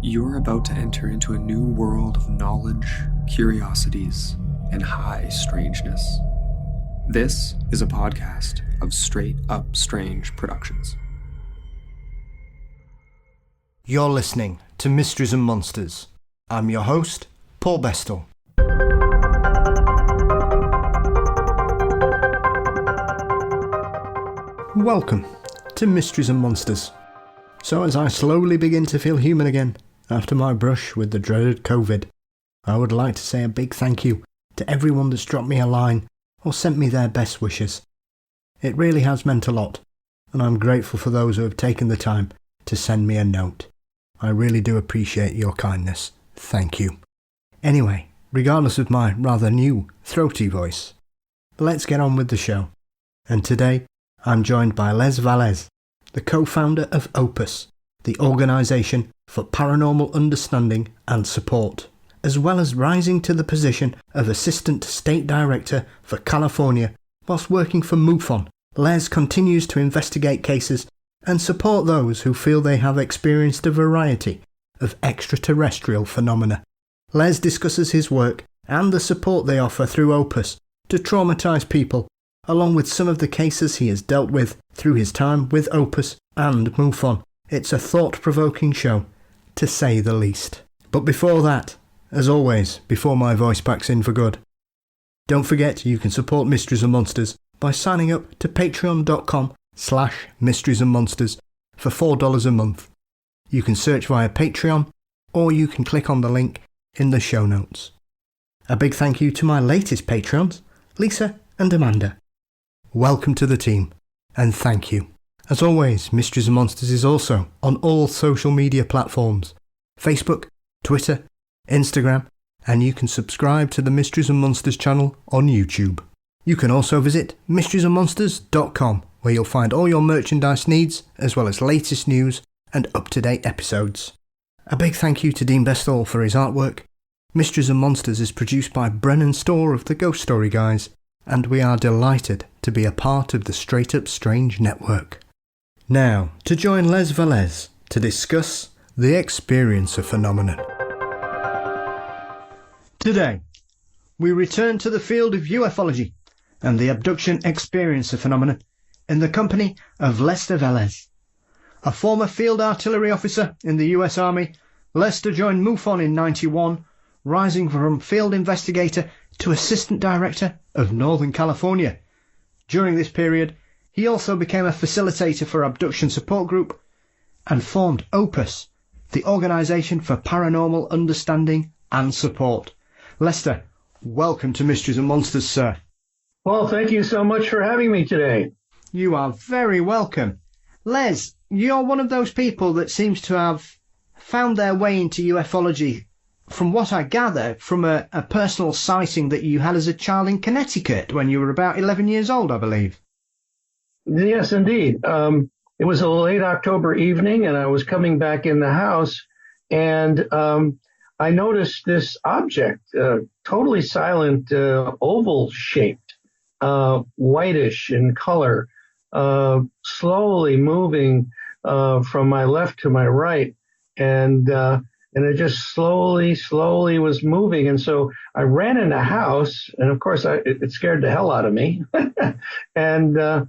You're about to enter into a new world of knowledge, curiosities, and high strangeness. This is a podcast of Straight Up Strange Productions. You're listening to Mysteries and Monsters. I'm your host, Paul Bestall. Welcome to Mysteries and Monsters. So as I slowly begin to feel human again after my brush with the dreaded COVID, I would like to say a big thank you to everyone that's dropped me a line or sent me their best wishes. It really has meant a lot, and I'm grateful for those who have taken the time to send me a note. I really do appreciate your kindness. Thank you. Anyway, regardless of my rather new throaty voice, let's get on with the show. And today, I'm joined by Lester Velez, the co-founder of OPUS, the Organisation for Paranormal Understanding and Support, as well as rising to the position of Assistant State Director for California whilst working for MUFON. Les continues to investigate cases and support those who feel they have experienced a variety of extraterrestrial phenomena. Les discusses his work and the support they offer through OPUS to traumatise people, along with some of the cases he has dealt with through his time with OPUS and MUFON. It's a thought-provoking show, to say the least. But before that, as always, before my voice packs in for good, don't forget you can support Mysteries and Monsters by signing up to patreon.com/Mysteries and Monsters for $4 a month. You can search via Patreon, or you can click on the link in the show notes. A big thank you to my latest Patreons, Lisa and Amanda. Welcome to the team, and thank you. As always, Mysteries and Monsters is also on all social media platforms, Facebook, Twitter, Instagram, and you can subscribe to the Mysteries and Monsters channel on YouTube. You can also visit mysteriesandmonsters.com, where you'll find all your merchandise needs, as well as latest news and up-to-date episodes. A big thank you to Dean Bestall for his artwork. Mysteries and Monsters is produced by Brennan Storr of the Ghost Story Guys, and we are delighted to be a part of the Straight Up Strange network. Now, to join Lester Velez to discuss the experiencer phenomenon. Today, we return to the field of ufology and the abduction experiencer phenomenon in the company of Lester Velez. A former field artillery officer in the US Army, Lester joined MUFON in '91, rising from field investigator to assistant director of Northern California. During this period, he also became a facilitator for Abduction Support Group and formed OPUS, the Organisation for Paranormal Understanding and Support. Lester, welcome to Mysteries and Monsters, sir. Well, thank you so much for having me today. You are very welcome. Les, you're one of those people that seems to have found their way into ufology, from what I gather, from a personal sighting that you had as a child in Connecticut when you were about 11 years old, I believe. Yes, indeed. It was a late October evening, and I was coming back in the house, and I noticed this object, totally silent, oval-shaped, whitish in color, slowly moving from my left to my right, and it just slowly was moving. And so I ran in the house, and of course it scared the hell out of me, and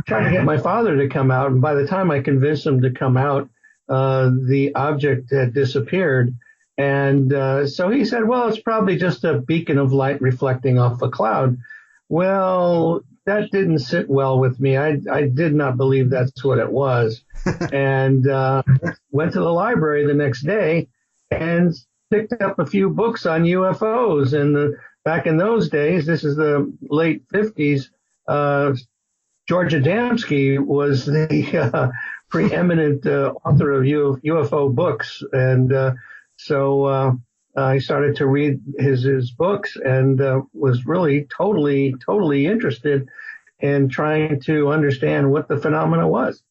trying to get my father to come out. And by the time I convinced him to come out, the object had disappeared. And so he said, well, it's probably just a beacon of light reflecting off a cloud. Well, that didn't sit well with me. I did not believe that's what it was. And went to the library the next day and picked up a few books on UFOs. And back in those days, this is the late 50s, George Adamski was the preeminent author of UFO books. And so I started to read his books and was really totally interested in trying to understand what the phenomena was.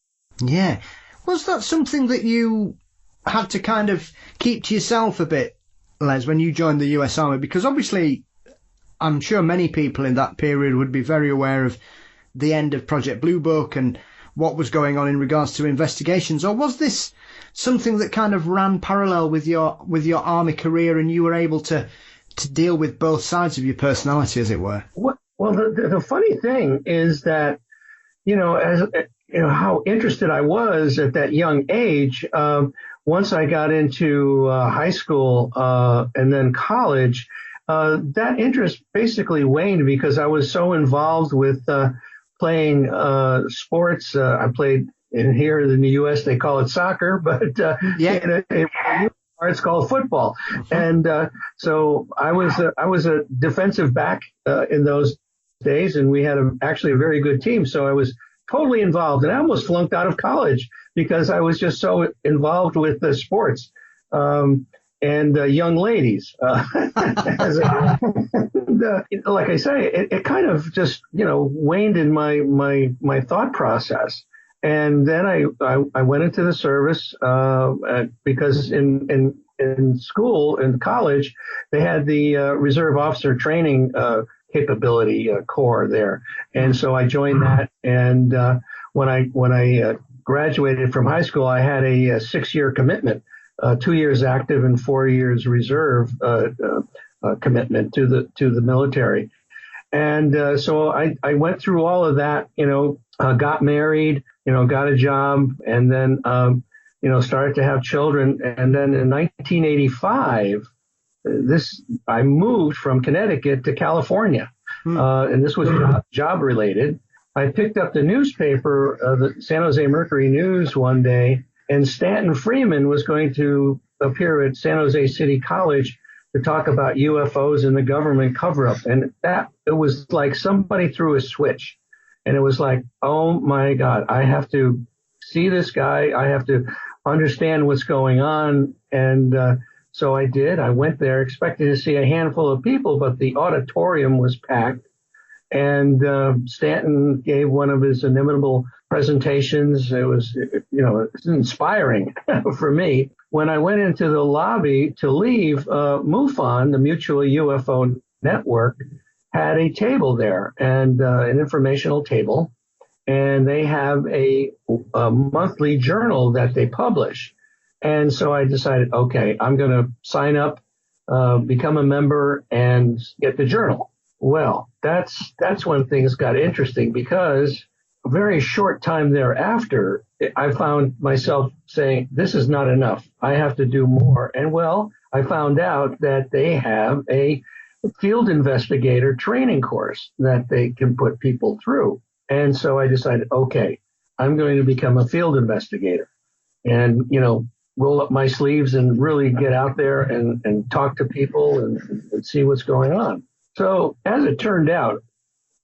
Yeah. Was that something that you had to kind of keep to yourself a bit, Les, when you joined the US Army? Because obviously, I'm sure many people in that period would be very aware of the end of Project Blue Book and what was going on in regards to investigations, or was this something that kind of ran parallel with your army career, and you were able to deal with both sides of your personality, as it were? Well, the funny thing is that, as how interested I was at that young age. Once I got into high school and then college, that interest basically waned because I was so involved with playing sports. I played here in the U.S. they call it soccer, but it's called football. And so I was a defensive back in those days, and we had actually a very good team. So I was totally involved, and I almost flunked out of college because I was just so involved with the sports and young ladies. Like I say, it kind of just waned in my thought process. And then I went into the service because in school, in college, they had the reserve officer training capability corps there, and so I joined that. And when I graduated from high school, I had a 6-year commitment, 2 years active and 4 years reserve commitment to the military. And so I went through all of that, got married, got a job, and then started to have children. And then in 1985. I moved from Connecticut to California, and this was job related. I picked up the newspaper, the San Jose Mercury News one day, and Stanton Freeman was going to appear at San Jose City College to talk about UFOs and the government cover-up. And it was like somebody threw a switch, and it was like, oh my God, I have to see this guy. I have to understand what's going on. And so I did. I went there expecting to see a handful of people, but the auditorium was packed. And Stanton gave one of his inimitable presentations. It was, it's inspiring for me. When I went into the lobby to leave, MUFON, the Mutual UFO Network, had a table there, and an informational table. And they have a monthly journal that they publish. And so I decided, okay, I'm going to sign up, become a member, and get the journal. Well, that's when things got interesting, because a very short time thereafter, I found myself saying, this is not enough. I have to do more. And well, I found out that they have a field investigator training course that they can put people through. And so I decided, okay, I'm going to become a field investigator and, roll up my sleeves and really get out there and talk to people and see what's going on. So as it turned out,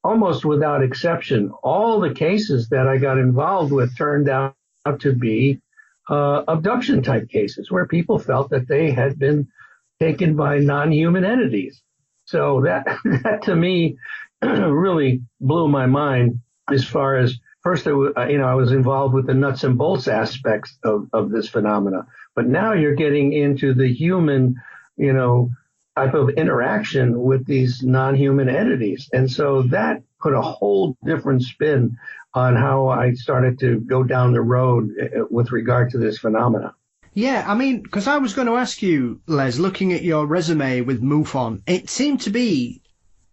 almost without exception, all the cases that I got involved with turned out to be abduction type cases where people felt that they had been taken by non-human entities. So that to me really blew my mind as far as, first, I was involved with the nuts and bolts aspects of this phenomena, but now you're getting into the human, type of interaction with these non-human entities. And so that put a whole different spin on how I started to go down the road with regard to this phenomena. Yeah, I mean, because I was going to ask you, Les, looking at your resume with MUFON, it seemed to be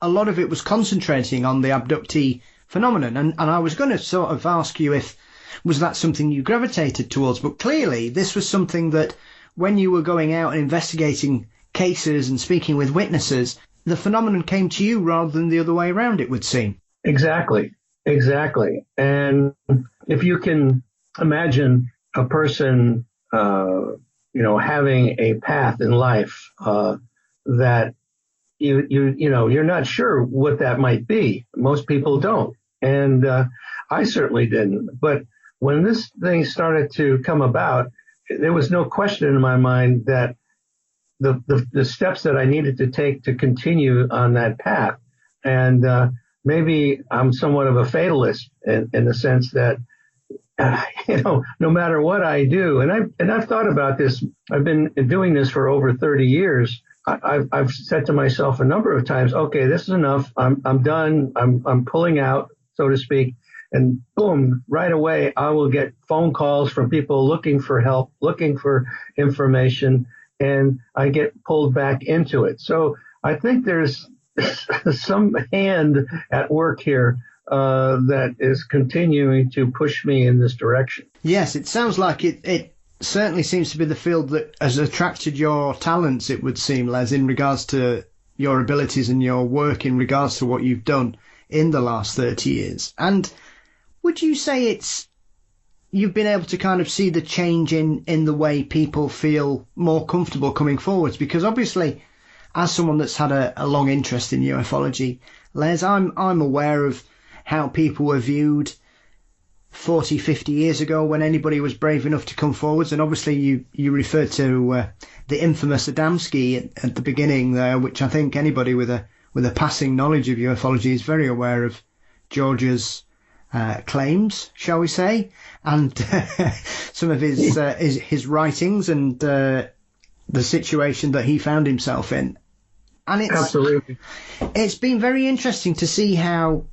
a lot of it was concentrating on the abductee phenomenon. And I was going to sort of ask you was that something you gravitated towards? But clearly this was something that when you were going out and investigating cases and speaking with witnesses, the phenomenon came to you rather than the other way around, it would seem. Exactly. And if you can imagine a person, having a path in life that you're not sure what that might be. Most people don't. And I certainly didn't. But when this thing started to come about, there was no question in my mind that the steps that I needed to take to continue on that path. And maybe I'm somewhat of a fatalist in the sense that, no matter what I do, and I've thought about this. I've been doing this for over 30 years. I've said to myself a number of times, okay, this is enough. I'm done. I'm pulling out, so to speak. and boom, right away, I will get phone calls from people looking for help, looking for information, and I get pulled back into it. So I think there's some hand at work here that is continuing to push me in this direction. Yes, it sounds like it certainly seems to be the field that has attracted your talents, it would seem, Les, in regards to your abilities and your work in regards to what you've done in the last 30 years. And would you say you've been able to kind of see the change in the way people feel more comfortable coming forwards? Because obviously, as someone that's had a long interest in ufology, Les, I'm aware of how people were viewed 40, 50 years ago when anybody was brave enough to come forwards. And obviously you referred to the infamous Adamski at the beginning there, which I think anybody with a passing knowledge of ufology is very aware of George's claims, shall we say, and some of his writings and the situation that he found himself in. And it's been very interesting to see how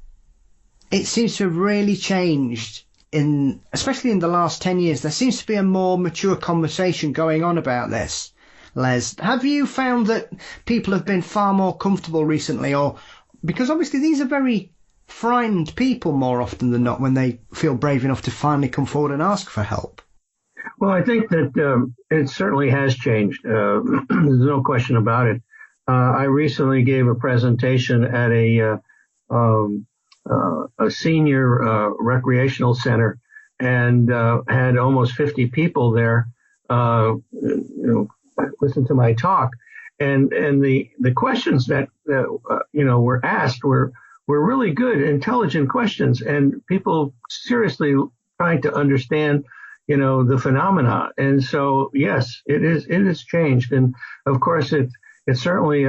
it seems to have really changed, especially in the last 10 years. There seems to be a more mature conversation going on about this. Les, have you found that people have been far more comfortable recently, or because obviously these are very frightened people more often than not when they feel brave enough to finally come forward and ask for help? Well, I think that it certainly has changed. There's no question about it. I recently gave a presentation at a senior recreational center and had almost 50 people there listen to my talk, and the questions that were asked were really good, intelligent questions, and people seriously trying to understand the phenomena. And so yes, it has changed, and of course it's certainly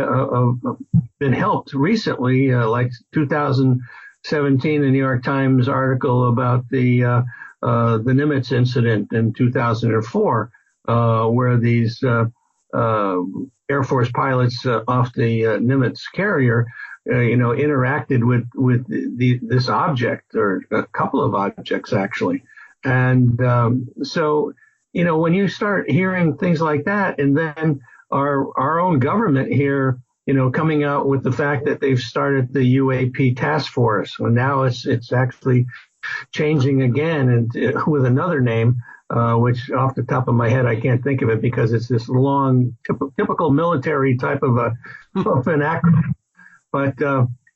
been helped recently, like 2017, the New York Times article about the Nimitz incident in 2004, where these Air Force pilots off the Nimitz carrier, interacted with this object, or a couple of objects actually. And so, when you start hearing things like that, and then our own government here, coming out with the fact that they've started the UAP task force, well, now it's actually changing again, and with another name, which off the top of my head I can't think of it because it's this long, typical military type of an acronym. But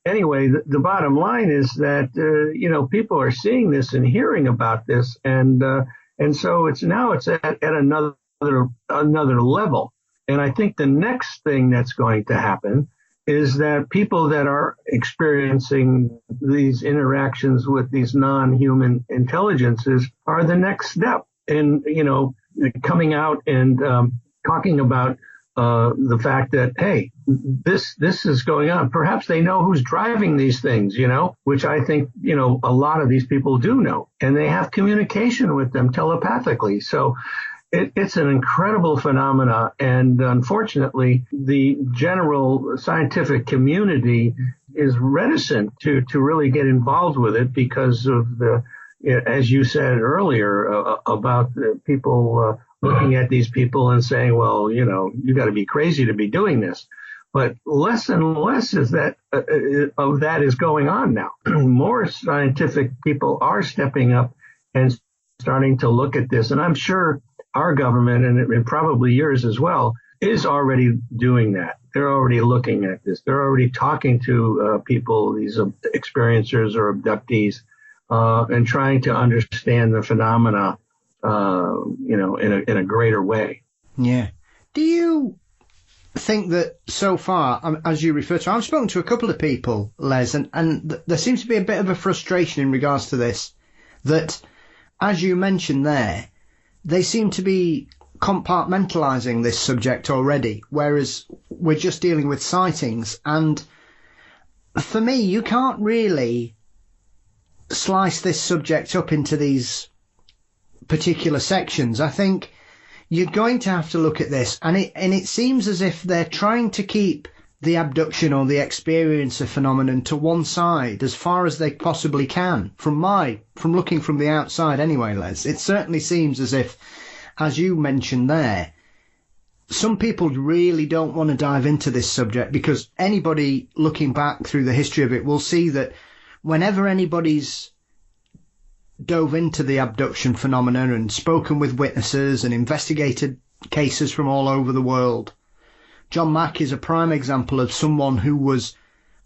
anyway, the bottom line is that people are seeing this and hearing about this, and so it's at another level. And I think the next thing that's going to happen is that people that are experiencing these interactions with these non-human intelligences are the next step in, coming out and talking about the fact that, hey, this is going on. Perhaps they know who's driving these things, which I think, a lot of these people do know, and they have communication with them telepathically. So it's an incredible phenomena, and unfortunately, the general scientific community is reticent to really get involved with it because of as you said earlier, about the people looking at these people and saying, well, you got to be crazy to be doing this. But less and less of that is going on now. More scientific people are stepping up and starting to look at this, and I'm sure our government, and probably yours as well, is already doing that. They're already looking at this. They're already talking to people, these experiencers or abductees, and trying to understand the phenomena, in a greater way. Yeah. Do you think that so far, as you refer to, I've spoken to a couple of people, Les, and there seems to be a bit of a frustration in regards to this, that, as you mentioned there, they seem to be compartmentalizing this subject already, whereas we're just dealing with sightings. And for me, you can't really slice this subject up into these particular sections. I think you're going to have to look at this, and it seems as if they're trying to keep the abduction or the experiencer phenomenon to one side as far as they possibly can. From looking from the outside anyway, Les, it certainly seems as if, as you mentioned there, some people really don't want to dive into this subject, because anybody looking back through the history of it will see that whenever anybody's dove into the abduction phenomenon and spoken with witnesses and investigated cases from all over the world, John Mack is a prime example of someone who was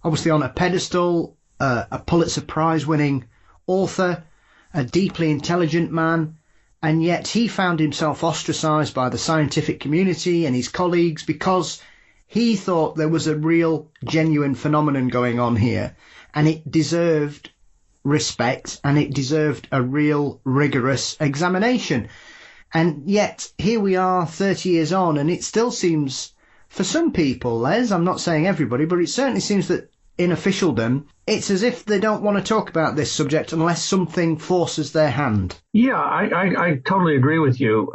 obviously on a pedestal, a Pulitzer Prize winning author, a deeply intelligent man, and yet he found himself ostracized by the scientific community and his colleagues because he thought there was a real, genuine phenomenon going on here, and it deserved respect and it deserved a real, rigorous examination. And yet, here we are 30 years on, and it still seems, for some people, Les, I'm not saying everybody, but it certainly seems that in officialdom, it's as if they don't want to talk about this subject unless something forces their hand. Yeah, I totally agree with you.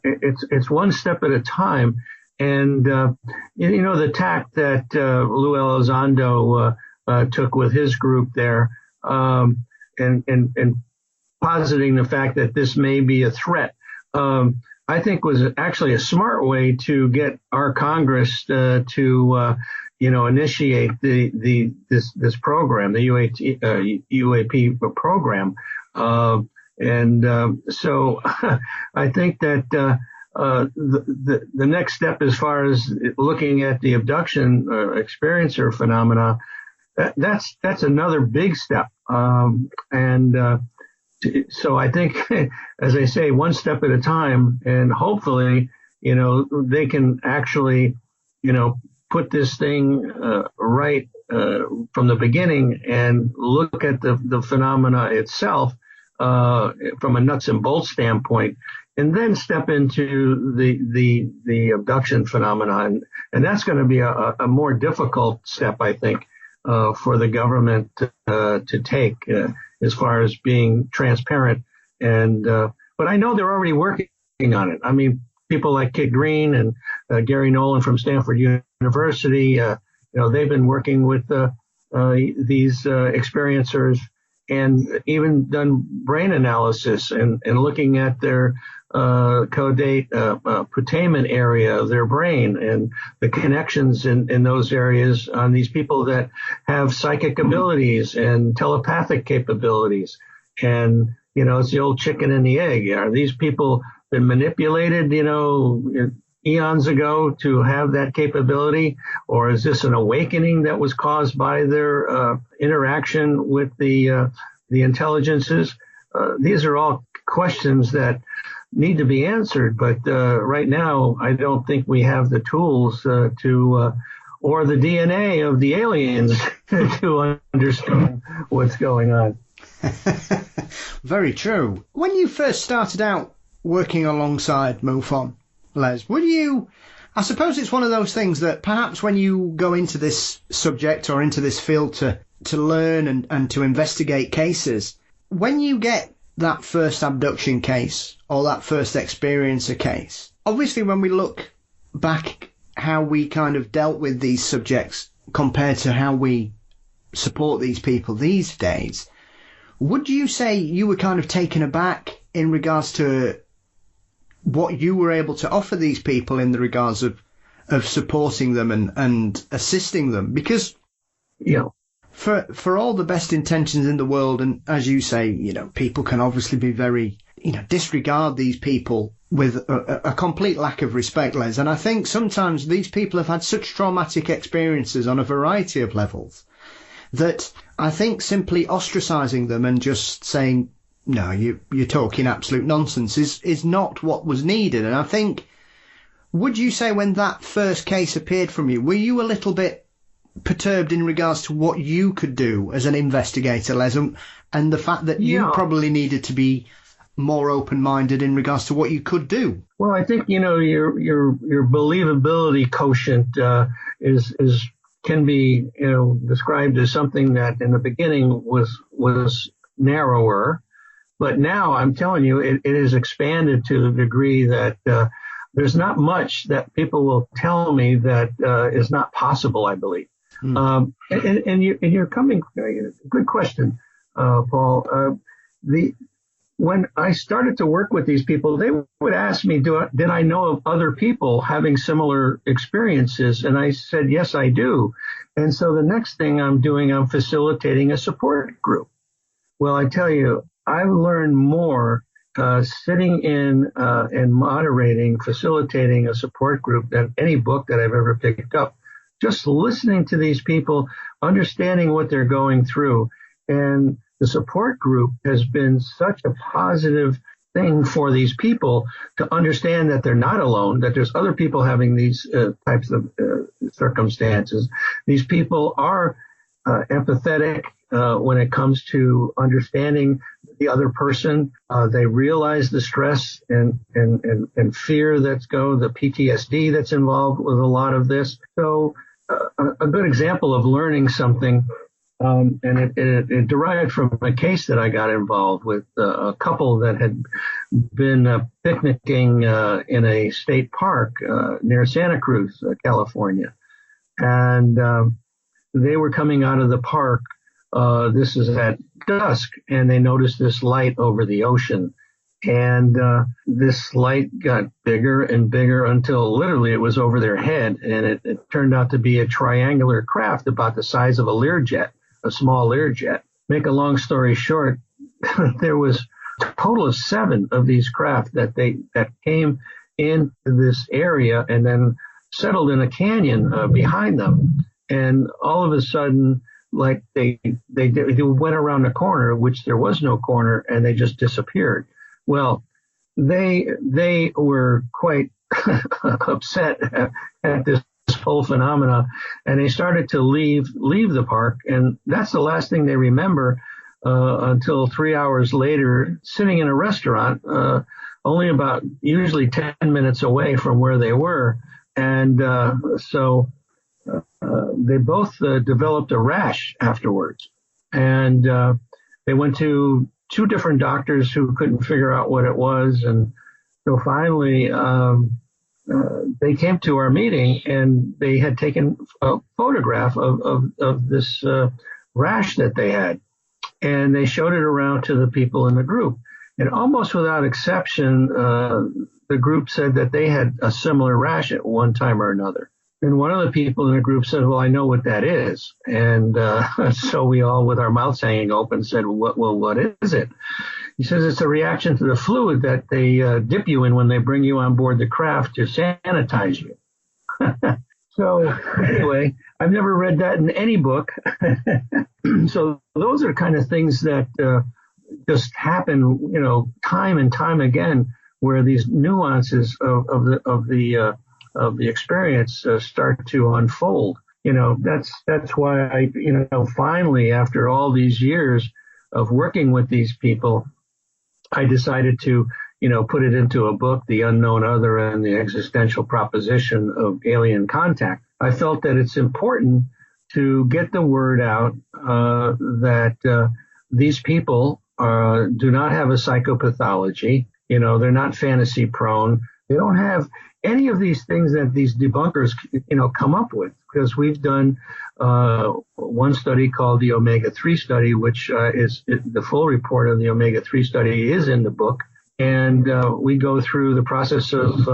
It's one step at a time. And, the tack that Lou Elizondo took with his group there, and positing the fact that this may be a threat, I think was actually a smart way to get our Congress to initiate this program, the UAP program, so I think that the next step, as far as looking at the abduction experiencer phenomena, that's another big step, so I think, as I say, one step at a time, and hopefully, they can actually, put this thing right from the beginning and look at the phenomena itself from a nuts and bolts standpoint, and then step into the abduction phenomenon. And that's going to be a more difficult step, I think, for the government to take as far as being transparent. But I know they're already working on it. I mean, people like Kit Green and Gary Nolan from Stanford University, they've been working with these experiencers, and even done brain analysis and looking at their caudate putamen area of their brain and the connections in those areas on these people that have psychic abilities and telepathic capabilities. And, it's the old chicken and the egg. Are these people been manipulated, eons ago to have that capability? Or is this an awakening that was caused by their interaction with the intelligences? These are all questions that need to be answered, but right now I don't think we have the tools or the DNA of the aliens to understand what's going on. Very true. When you first started out working alongside MUFON, Les, I suppose it's one of those things that perhaps when you go into this subject or into this field to learn and to investigate cases, when you get that first abduction case or that first experiencer case, obviously when we look back how we kind of dealt with these subjects compared to how we support these people these days, would you say you were kind of taken aback in regards to what you were able to offer these people in the regards of supporting them and assisting them? Because, for all the best intentions in the world, and as you say, people can obviously be very, disregard these people with a complete lack of respect, Les. And I think sometimes these people have had such traumatic experiences on a variety of levels that I think simply ostracizing them and just saying, no, you're talking absolute nonsense is not what was needed. And I think, would you say when that first case appeared from you, were you a little bit perturbed in regards to what you could do as an investigator, Les, and the fact that you probably needed to be more open-minded in regards to what you could do? Well, I think, your believability quotient can be, described as something that in the beginning was narrower. But now I'm telling you, it has expanded to the degree that there's not much that people will tell me that is not possible, I believe. And you're coming, good question, Paul. When I started to work with these people, they would ask me, did I know of other people having similar experiences? And I said, yes, I do. And so the next thing I'm facilitating a support group. Well, I tell you, I've learned more sitting in and moderating, facilitating a support group than any book that I've ever picked up. Just listening to these people, understanding what they're going through. And the support group has been such a positive thing for these people to understand that they're not alone, that there's other people having these types of circumstances. These people are empathetic when it comes to understanding the other person. They realize the stress and fear the PTSD that's involved with a lot of this. So a good example of learning something, and it derived from a case that I got involved with, a couple that had been picnicking in a state park near Santa Cruz, California. And they were coming out of the park. This is at dusk, and they noticed this light over the ocean. And this light got bigger and bigger until literally it was over their head. And it turned out to be a triangular craft about the size of a Learjet, a small Learjet. Make a long story short, there was a total of 7 of these craft that came into this area and then settled in a canyon behind them. And all of a sudden, like they went around a corner, which there was no corner, and they just disappeared. Well, they were quite upset at this whole phenomena, and they started to leave the park. And that's the last thing they remember until 3 hours later, sitting in a restaurant, only about usually 10 minutes away from where they were. And so they both developed a rash afterwards. And they went to 2 different doctors who couldn't figure out what it was. And so finally, they came to our meeting, and they had taken a photograph of this rash that they had. And they showed it around to the people in the group. And almost without exception, the group said that they had a similar rash at one time or another. And one of the people in the group said, well, I know what that is. And so we all, with our mouths hanging open, said, what is it? He says it's a reaction to the fluid that they dip you in when they bring you on board the craft to sanitize you. So anyway, I've never read that in any book. So those are kind of things that just happen, time and time again, where these nuances of the experience start to unfold. That's why I, finally, after all these years of working with these people, I decided to, put it into a book, The Unknown Other and the Existential Proposition of Alien Contact. I felt that it's important to get the word out that these people do not have a psychopathology. They're not fantasy prone. They don't have any of these things that these debunkers, come up with, because we've done one study called the Omega-3 study, which is the full report of the Omega-3 study is in the book. And we go through the process of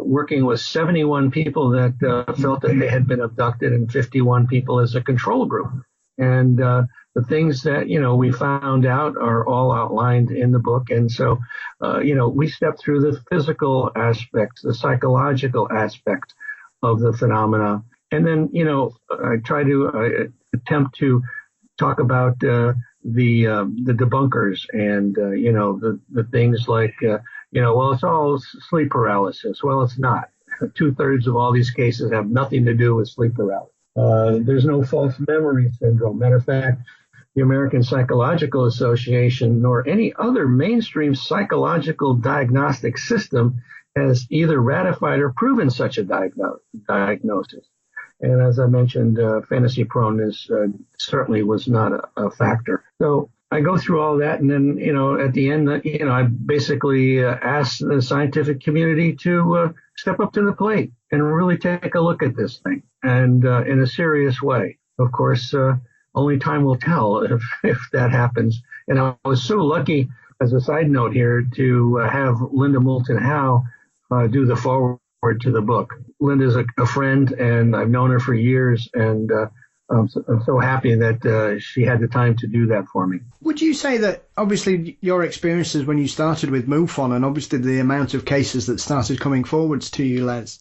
working with 71 people that felt that they had been abducted and 51 people as a control group. And the things that, we found out are all outlined in the book. And so, we step through the physical aspects, the psychological aspects of the phenomena. And then, I try to attempt to talk about the debunkers and, the things like, well, it's all sleep paralysis. Well, it's not. 2/3 of all these cases have nothing to do with sleep paralysis. There's no false memory syndrome. Matter of fact, the American Psychological Association nor any other mainstream psychological diagnostic system has either ratified or proven such a diagnosis. And as I mentioned, fantasy proneness certainly was not a factor. So I go through all that, and then, at the end, I basically ask the scientific community to step up to the plate and really take a look at this thing, and in a serious way. Of course, only time will tell if that happens. And I was so lucky, as a side note here, to have Linda Moulton Howe do the foreword to the book. Linda's a friend, and I've known her for years, and I'm so happy that she had the time to do that for me. Would you say that, obviously, your experiences when you started with MUFON, and obviously the amount of cases that started coming forwards to you, Les,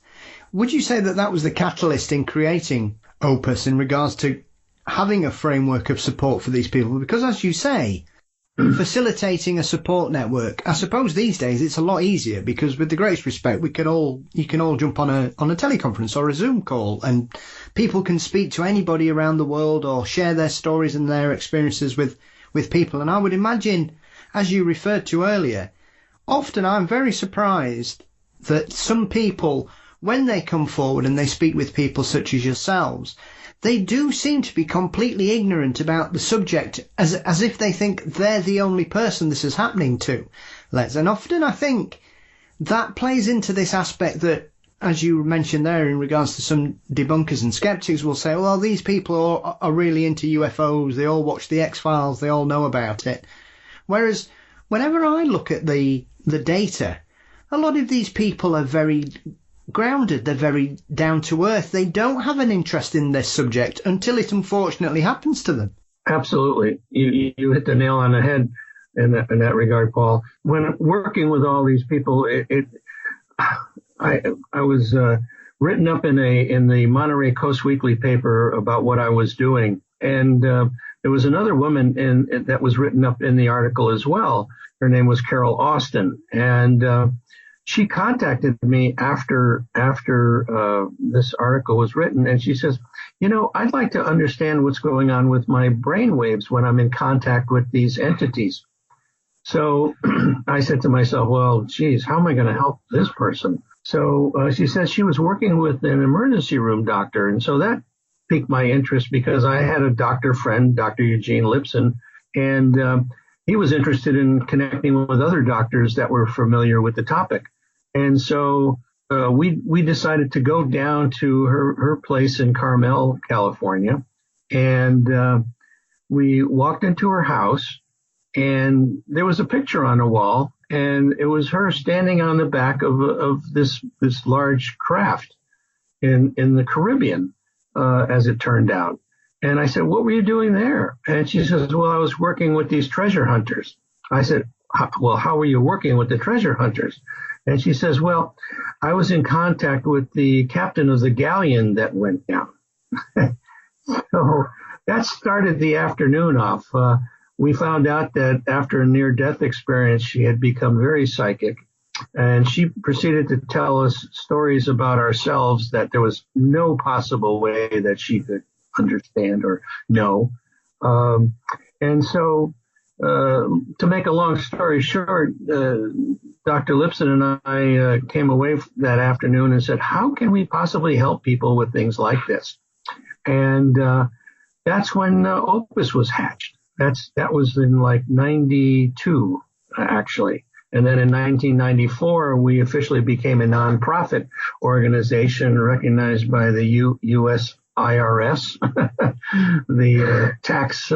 would you say that that was the catalyst in creating OPUS in regards to having a framework of support for these people? Because, as you say, facilitating a support network, I suppose these days it's a lot easier, because with the greatest respect, you can all jump on a teleconference or a Zoom call, and people can speak to anybody around the world or share their stories and their experiences with people. And I would imagine, as you referred to earlier, often I'm very surprised that some people, when they come forward and they speak with people such as yourselves, they do seem to be completely ignorant about the subject, as if they think they're the only person this is happening to. And often I think that plays into this aspect that, as you mentioned there, in regards to some debunkers and skeptics will say, well, these people are really into UFOs, they all watch the X-Files, they all know about it. Whereas whenever I look at the data, a lot of these people are very grounded, they're very down to earth. They don't have an interest in this subject until it unfortunately happens to them. Absolutely. You hit the nail on the head in that regard, Paul. When working with all these people, I was written up in the Monterey Coast Weekly paper about what I was doing, and there was another woman that was written up in the article as well. Her name was Carol Austin, and she contacted me after this article was written, and she says, I'd like to understand what's going on with my brain waves when I'm in contact with these entities. So I said to myself, well, geez, how am I going to help this person? So she said she was working with an emergency room doctor, and so that piqued my interest because I had a doctor friend, Dr. Eugene Lipson, and he was interested in connecting with other doctors that were familiar with the topic. And so we decided to go down to her place in Carmel, California, and we walked into her house, and there was a picture on the wall, and it was her standing on the back of this large craft in the Caribbean, as it turned out. And I said, what were you doing there? And she says, well, I was working with these treasure hunters. I said, well, how were you working with the treasure hunters? And she says, well, I was in contact with the captain of the galleon that went down. So that started the afternoon off. We found out that after a near-death experience, she had become very psychic. And she proceeded to tell us stories about ourselves that there was no possible way that she could understand or know. And so, to make a long story short, Dr. Lipson and I came away that afternoon and said, how can we possibly help people with things like this? And that's when OPUS was hatched. That was in like 92, actually. And then in 1994, we officially became a nonprofit organization recognized by the U.S. IRS, the tax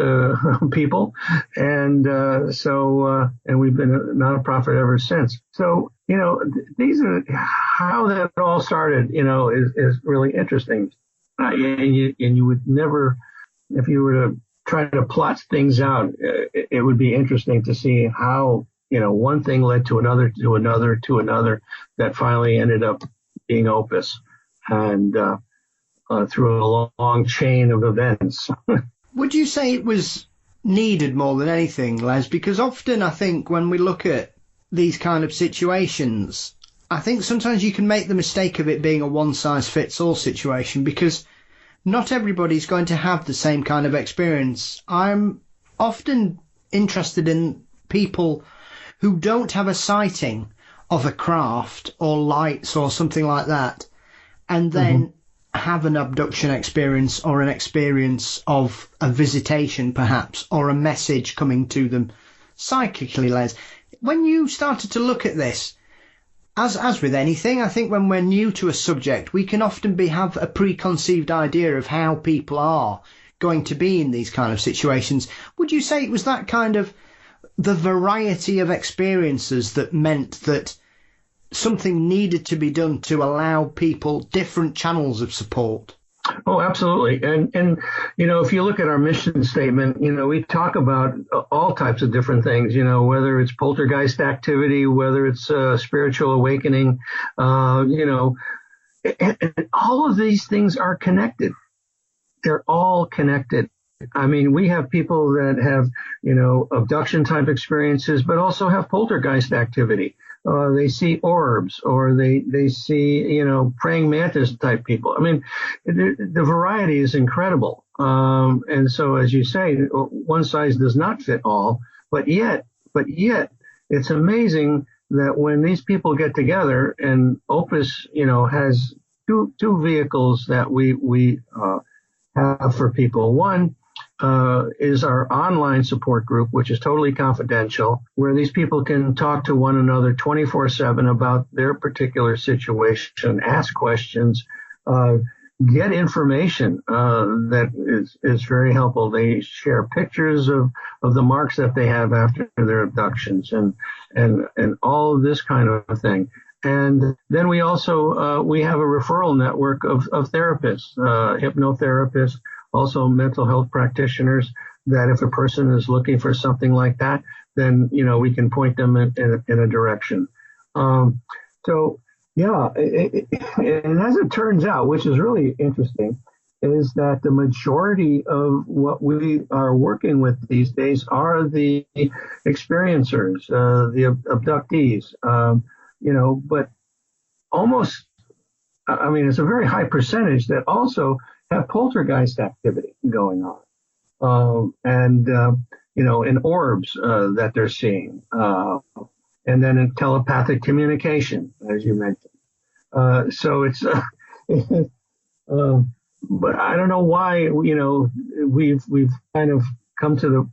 people. And so we've been a nonprofit ever since. So, these are how that all started, is really interesting. And you would never, if you were to try to plot things out, it would be interesting to see how, one thing led to another, to another, to another, that finally ended up being OPUS. And, through a long chain of events. Would you say it was needed more than anything, Les? Because often I think when we look at these kind of situations, I think sometimes you can make the mistake of it being a one-size-fits-all situation, because not everybody's going to have the same kind of experience. I'm often interested in people who don't have a sighting of a craft or lights or something like that, and then have an abduction experience or an experience of a visitation perhaps, or a message coming to them psychically, Les. When you started to look at this, as with anything, I think when we're new to a subject, we can often have a preconceived idea of how people are going to be in these kind of situations. Would you say it was that kind of the variety of experiences that meant that something needed to be done to allow people different channels of support? Oh, absolutely. And if you look at our mission statement, we talk about all types of different things, whether it's poltergeist activity, whether it's spiritual awakening, and all of these things are connected. They're all connected. I mean, we have people that have, abduction type experiences, but also have poltergeist activity. They see orbs, or they see, praying mantis type people. I mean, the variety is incredible. And so, as you say, one size does not fit all, but yet it's amazing that when these people get together, and Opus, has two vehicles that we have for people. One is our online support group, which is totally confidential, where these people can talk to one another 24/7 about their particular situation, ask questions, get information that is very helpful. They share pictures of the marks that they have after their abductions and all of this kind of thing. And then we also we have a referral network of therapists, hypnotherapists, also mental health practitioners, that if a person is looking for something like that, then, we can point them in a direction. And as it turns out, which is really interesting, is that the majority of what we are working with these days are the experiencers, the abductees, but almost, it's a very high percentage that also have poltergeist activity going on, in orbs that they're seeing, and then in telepathic communication, as you mentioned. So it's, but I don't know why, we've kind of come to the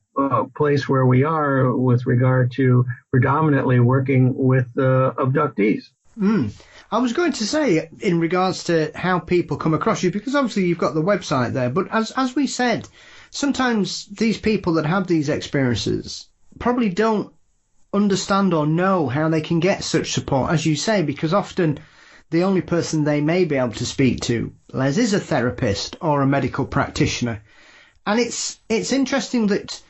place where we are with regard to predominantly working with abductees. I was going to say, in regards to how people come across you, because obviously you've got the website there, but as we said, sometimes these people that have these experiences probably don't understand or know how they can get such support, as you say, because often the only person they may be able to speak to, Les, is a therapist or a medical practitioner. And it's interesting that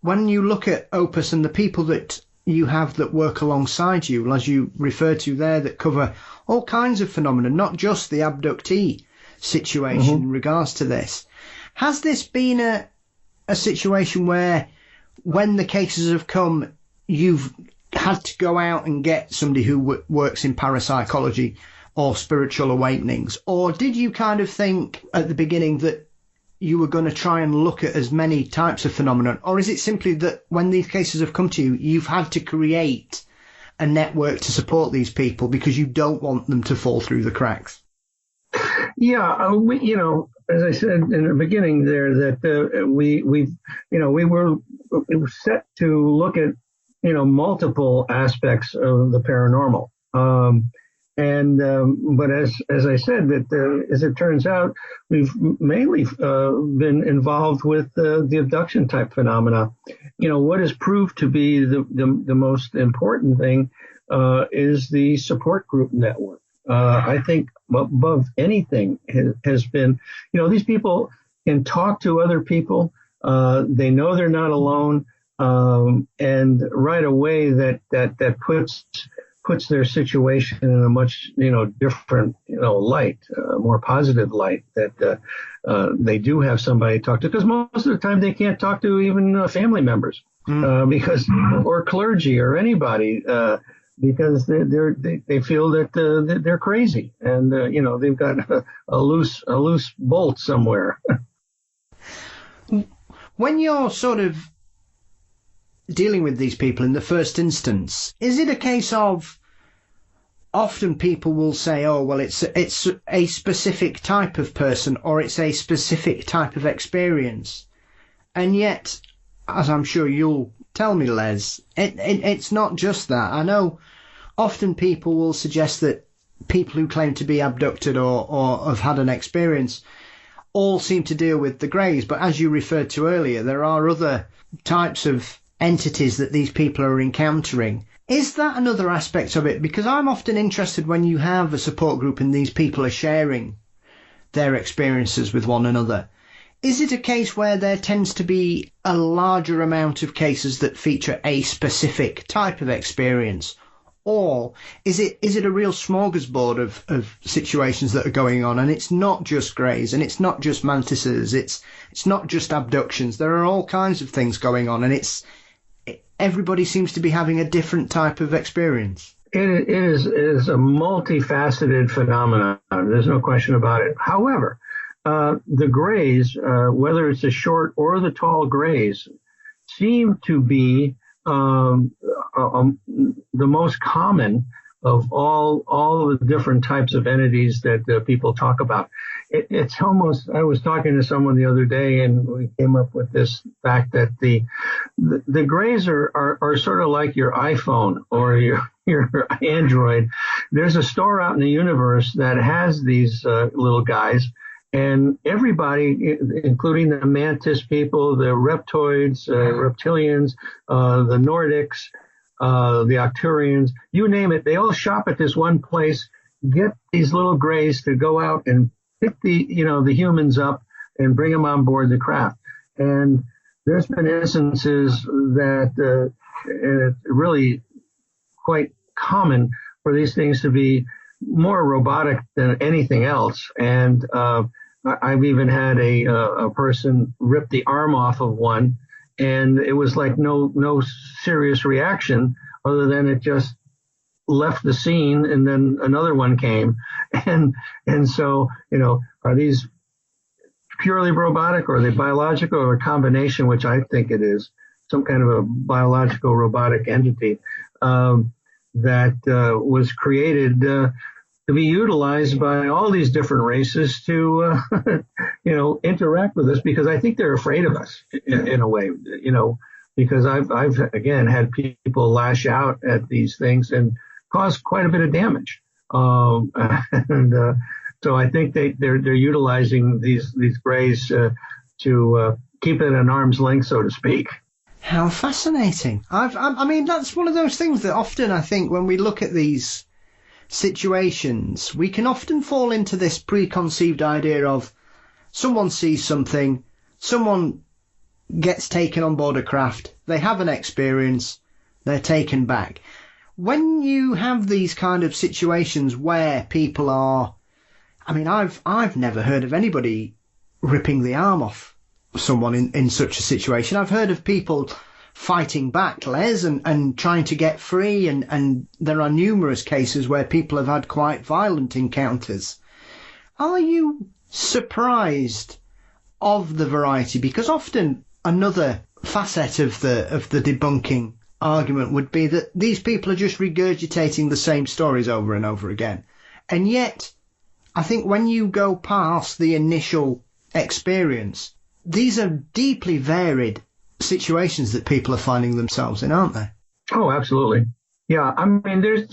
when you look at Opus and the people that you have that work alongside you, as you refer to there, that cover all kinds of phenomena, not just the abductee situation in regards to this. Has this been a situation where, when the cases have come, you've had to go out and get somebody who works in parapsychology or spiritual awakenings? Or did you kind of think at the beginning that you were going to try and look at as many types of phenomenon? Or is it simply that when these cases have come to you, you've had to create a network to support these people because you don't want them to fall through the cracks? Yeah, as I said in the beginning there, that we were set to look at, multiple aspects of the paranormal. But as I said, that as it turns out, we've mainly been involved with the abduction type phenomena. What has proved to be the most important thing is the support group network. I think above anything has been, these people can talk to other people. They know they're not alone, and right away that puts their situation in a much, different, light, more positive light, that they do have somebody to talk to, because most of the time they can't talk to even family members, or clergy or anybody, because they feel that they're crazy, and they've got a loose bolt somewhere. When you're sort of dealing with these people in the first instance, is it a case of often people will say, oh, well, it's a specific type of person, or it's a specific type of experience. And yet, as I'm sure you'll tell me, Les, it's not just that. I know often people will suggest that people who claim to be abducted or have had an experience all seem to deal with the greys. But as you referred to earlier, there are other types of entities that these people are encountering. Is that another aspect of it? Because I'm often interested when you have a support group and these people are sharing their experiences with one another. Is it a case where there tends to be a larger amount of cases that feature a specific type of experience? Or is it a real smorgasbord of situations that are going on, and it's not just greys, and it's not just mantises, it's not just abductions. There are all kinds of things going on, and everybody seems to be having a different type of experience. It is a multifaceted phenomenon. There's no question about it. However, the greys, whether it's the short or the tall greys, seem to be the most common of all the different types of entities that people talk about. It's almost, I was talking to someone the other day and we came up with this fact that the greys are sort of like your iPhone or your Android. There's a store out in the universe that has these little guys. And everybody, including the mantis people, the reptoids, reptilians, the Nordics, the Arcturians, you name it, they all shop at this one place, get these little greys to go out and pick the humans up and bring them on board the craft. And there's been instances that it's really quite common for these things to be more robotic than anything else. And I've even had a person rip the arm off of one, and it was like no serious reaction other than it just left the scene, and then another one came. And so, are these purely robotic, or are they biological, or a combination, which I think it is, some kind of a biological robotic entity that was created to be utilized by all these different races to, interact with us, because I think they're afraid of us in a way, because I've again had people lash out at these things and cause quite a bit of damage. So I think they're utilizing these greys to keep it at an arm's length, so to speak. How fascinating. I mean, that's one of those things that often I think when we look at these situations, we can often fall into this preconceived idea of someone sees something, someone gets taken on board a craft, they have an experience, they're taken back. When you have these kind of situations where people are, I mean, I've never heard of anybody ripping the arm off someone in such a situation. I've heard of people fighting back, Les, and trying to get free, and there are numerous cases where people have had quite violent encounters. Are you surprised of the variety? Because often another facet of the debunking argument would be that these people are just regurgitating the same stories over and over again. And yet, I think when you go past the initial experience, these are deeply varied situations that people are finding themselves in, aren't they? Oh, absolutely. Yeah, I mean, there's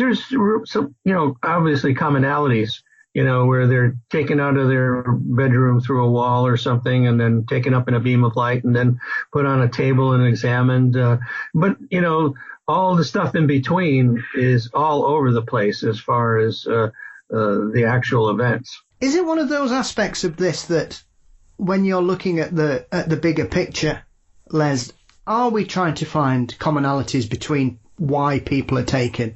some, obviously commonalities, where they're taken out of their bedroom through a wall or something, and then taken up in a beam of light, and then put on a table and examined. But all the stuff in between is all over the place as far as the actual events. Is it one of those aspects of this that, when you're looking at the bigger picture, Les, are we trying to find commonalities between why people are taken?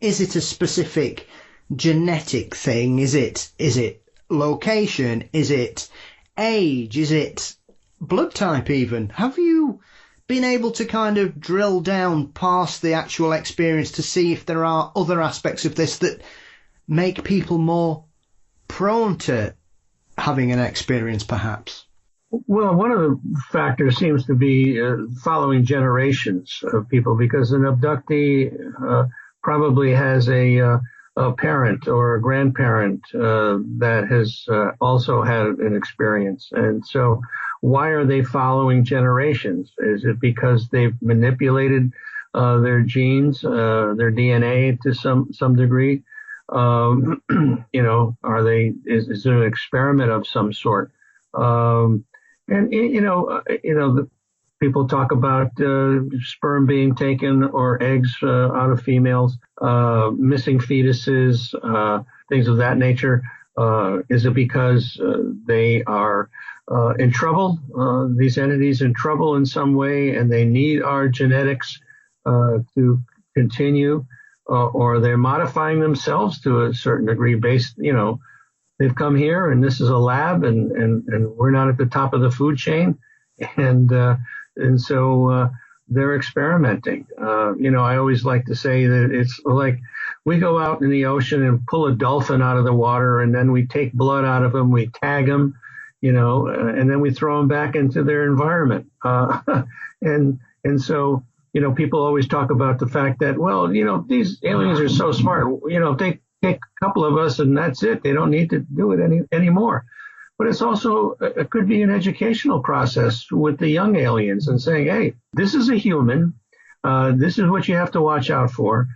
Is it a specific genetic thing? Is it location? Is it age? Is it blood type even? Have you been able to kind of drill down past the actual experience to see if there are other aspects of this that make people more prone to having an experience, perhaps? Well, one of the factors seems to be following generations of people, because an abductee probably has a a parent or a grandparent that has also had an experience. And so why are they following generations? Is it because they've manipulated their genes, their DNA to some degree? Is it an experiment of some sort? The people talk about sperm being taken or eggs out of females, missing fetuses, things of that nature. Is it because they are in trouble, these entities in trouble in some way, and they need our genetics to continue, or they're modifying themselves to a certain degree based, they've come here and this is a lab and we're not at the top of the food chain. And so they're experimenting. I always like to say that it's like we go out in the ocean and pull a dolphin out of the water, and then we take blood out of them, we tag them, and then we throw them back into their environment. And so, people always talk about the fact that, well, these aliens are so smart, they take a couple of us and that's it. They don't need to do it anymore. But it's also, it could be an educational process with the young aliens and saying, hey, this is a human. This is what you have to watch out for.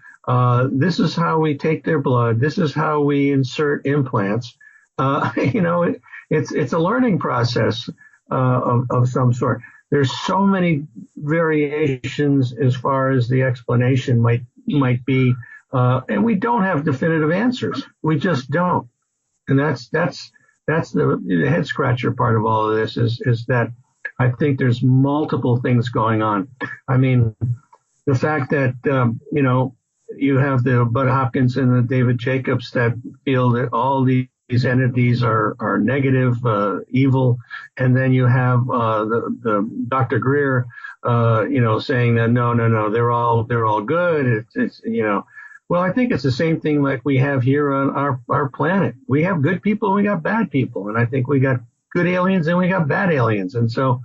This is how we take their blood. This is how we insert implants. It's a learning process of some sort. There's so many variations as far as the explanation might be, and we don't have definitive answers. We just don't. And that's the head scratcher part of all of this is that I think there's multiple things going on. I mean, the fact that, you have the Bud Hopkins and the David Jacobs that feel that all these entities are negative, evil. And then you have, the Dr. Greer, saying that, no, they're all good. It's well, I think it's the same thing like we have here on our planet. We have good people and we got bad people. And I think we got good aliens and we got bad aliens. And so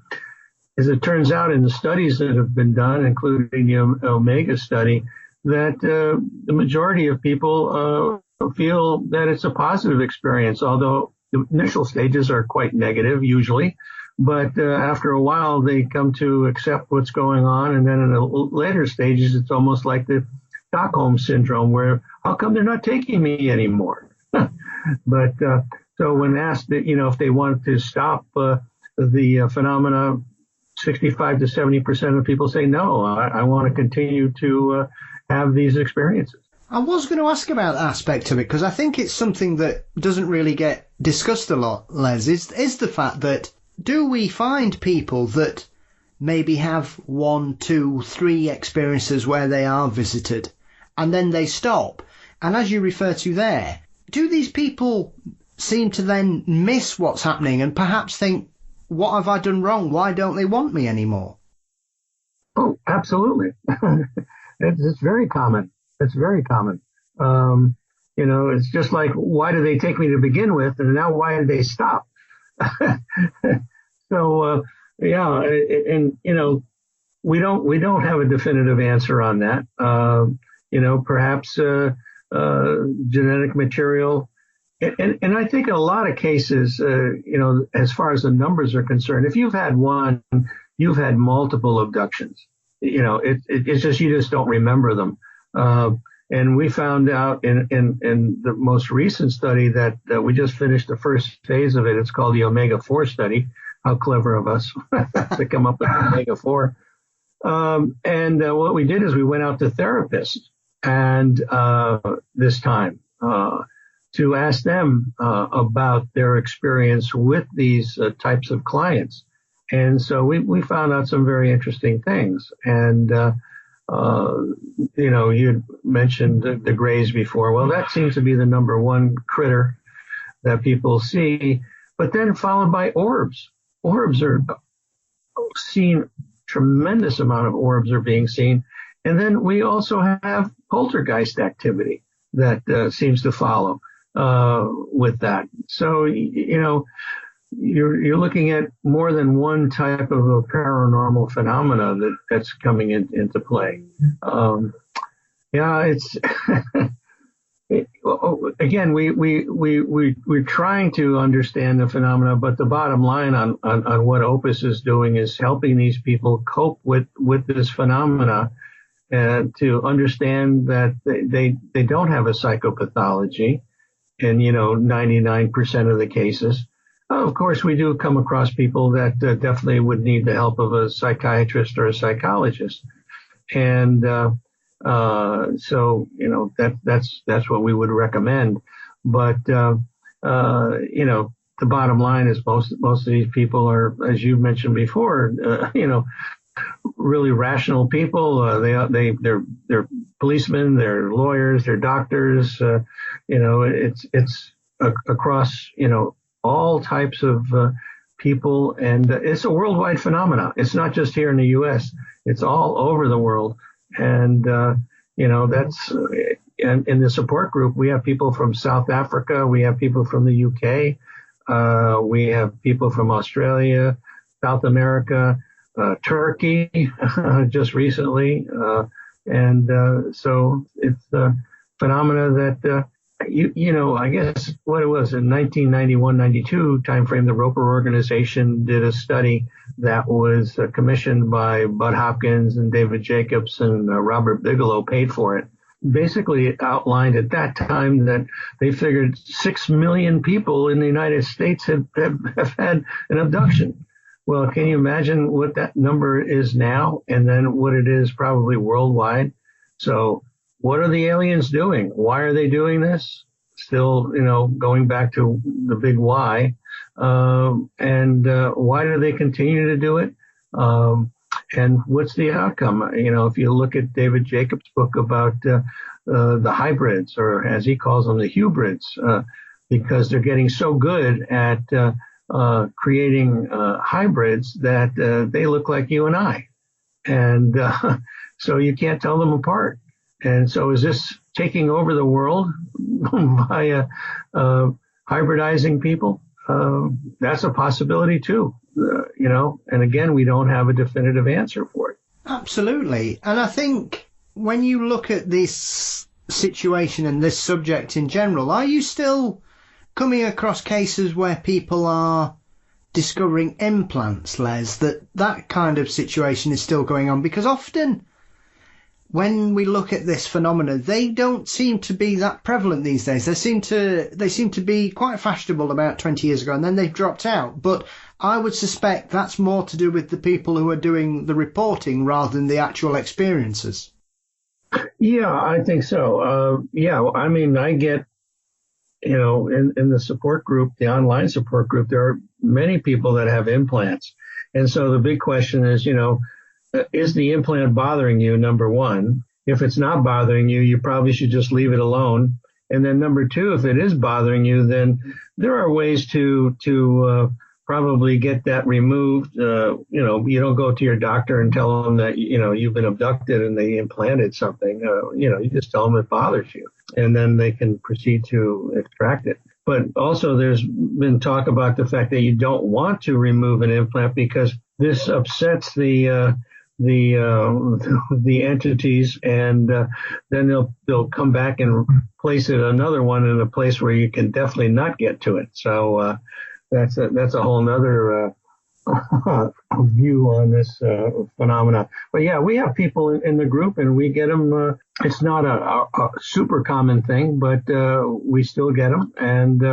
as it turns out in the studies that have been done, including the Omega study, that the majority of people feel that it's a positive experience, although the initial stages are quite negative usually. But after a while, they come to accept what's going on. And then in the later stages, it's almost like the Stockholm syndrome, where how come they're not taking me anymore? But so when asked that, if they want to stop the phenomena, 65 to 70% of people say no. I want to continue to have these experiences. I was going to ask about that aspect of it, because I think it's something that doesn't really get discussed a lot, Les, is the fact that do we find people that maybe have 1, 2, 3 experiences where they are visited and then they stop? And as you refer to there, do these people seem to then miss what's happening and perhaps think, what have I done wrong? Why don't they want me anymore? Oh, absolutely. It's very common. It's very common. It's just like, why do they take me to begin with? And now why did they stop? So, we don't have a definitive answer on that. Perhaps genetic material. And I think in a lot of cases, as far as the numbers are concerned, if you've had one, you've had multiple abductions. It's just you just don't remember them. And we found out in the most recent study that we just finished the first phase of it. It's called the Omega-4 study. How clever of us to come up with Omega-4. And what we did is we went out to therapists and this time to ask them about their experience with these types of clients. And so we found out some very interesting things. And, you mentioned the Greys before. Well, that seems to be the number one critter that people see. But then followed by orbs. Orbs are seen, tremendous amount of orbs are being seen. And then we also have poltergeist activity that seems to follow with that. So, you're looking at more than one type of a paranormal phenomena that's coming into play. It's Again, we're trying to understand the phenomena, but the bottom line on what Opus is doing is helping these people cope with this phenomena and to understand that they don't have a psychopathology in 99% of the cases. Of course, we do come across people that definitely would need the help of a psychiatrist or a psychologist, and so that's what we would recommend. But the bottom line is most of these people are, as you mentioned before, really rational people. They're policemen, they're lawyers, they're doctors. It's across all types of people, and it's a worldwide phenomenon. It's not just here in the U.S. It's all over the world, and that's. And in the support group, we have people from South Africa, we have people from the UK, we have people from Australia, South America, Turkey, just recently, and so it's a phenomena that. I guess what it was in 1991-92 timeframe, the Roper Organization did a study that was commissioned by Bud Hopkins and David Jacobs, and Robert Bigelow paid for it. Basically, it outlined at that time that they figured 6 million people in the United States have had an abduction. Well, can you imagine what that number is now, and then what it is probably worldwide? So what are the aliens doing? Why are they doing this? Still, going back to the big why. And why do they continue to do it? And what's the outcome? If you look at David Jacobs' book about the hybrids, or as he calls them, the hybrids, because they're getting so good at creating hybrids that they look like you and I. And so you can't tell them apart. And so is this taking over the world by hybridizing people? That's a possibility too, and again, we don't have a definitive answer for it. Absolutely. And I think when you look at this situation and this subject in general, are you still coming across cases where people are discovering implants, Les, that kind of situation is still going on? Because often when we look at this phenomena, they don't seem to be that prevalent these days. They seem to be quite fashionable about 20 years ago, and then they've dropped out. But I would suspect that's more to do with the people who are doing the reporting rather than the actual experiences. Yeah, I think so. I mean, I get, in the support group, the online support group, there are many people that have implants. And so the big question is the implant bothering you, number one? If it's not bothering you, you probably should just leave it alone. And then number two, if it is bothering you, then there are ways to probably get that removed. You don't go to your doctor and tell them that, you've been abducted and they implanted something. You just tell them it bothers you, and then they can proceed to extract it. But also there's been talk about the fact that you don't want to remove an implant because this upsets the entities, and then they'll come back and place it another one in a place where you can definitely not get to it. So that's a whole nother view on this phenomena. But yeah, we have people in the group, and we get them. It's not a super common thing, but we still get them, and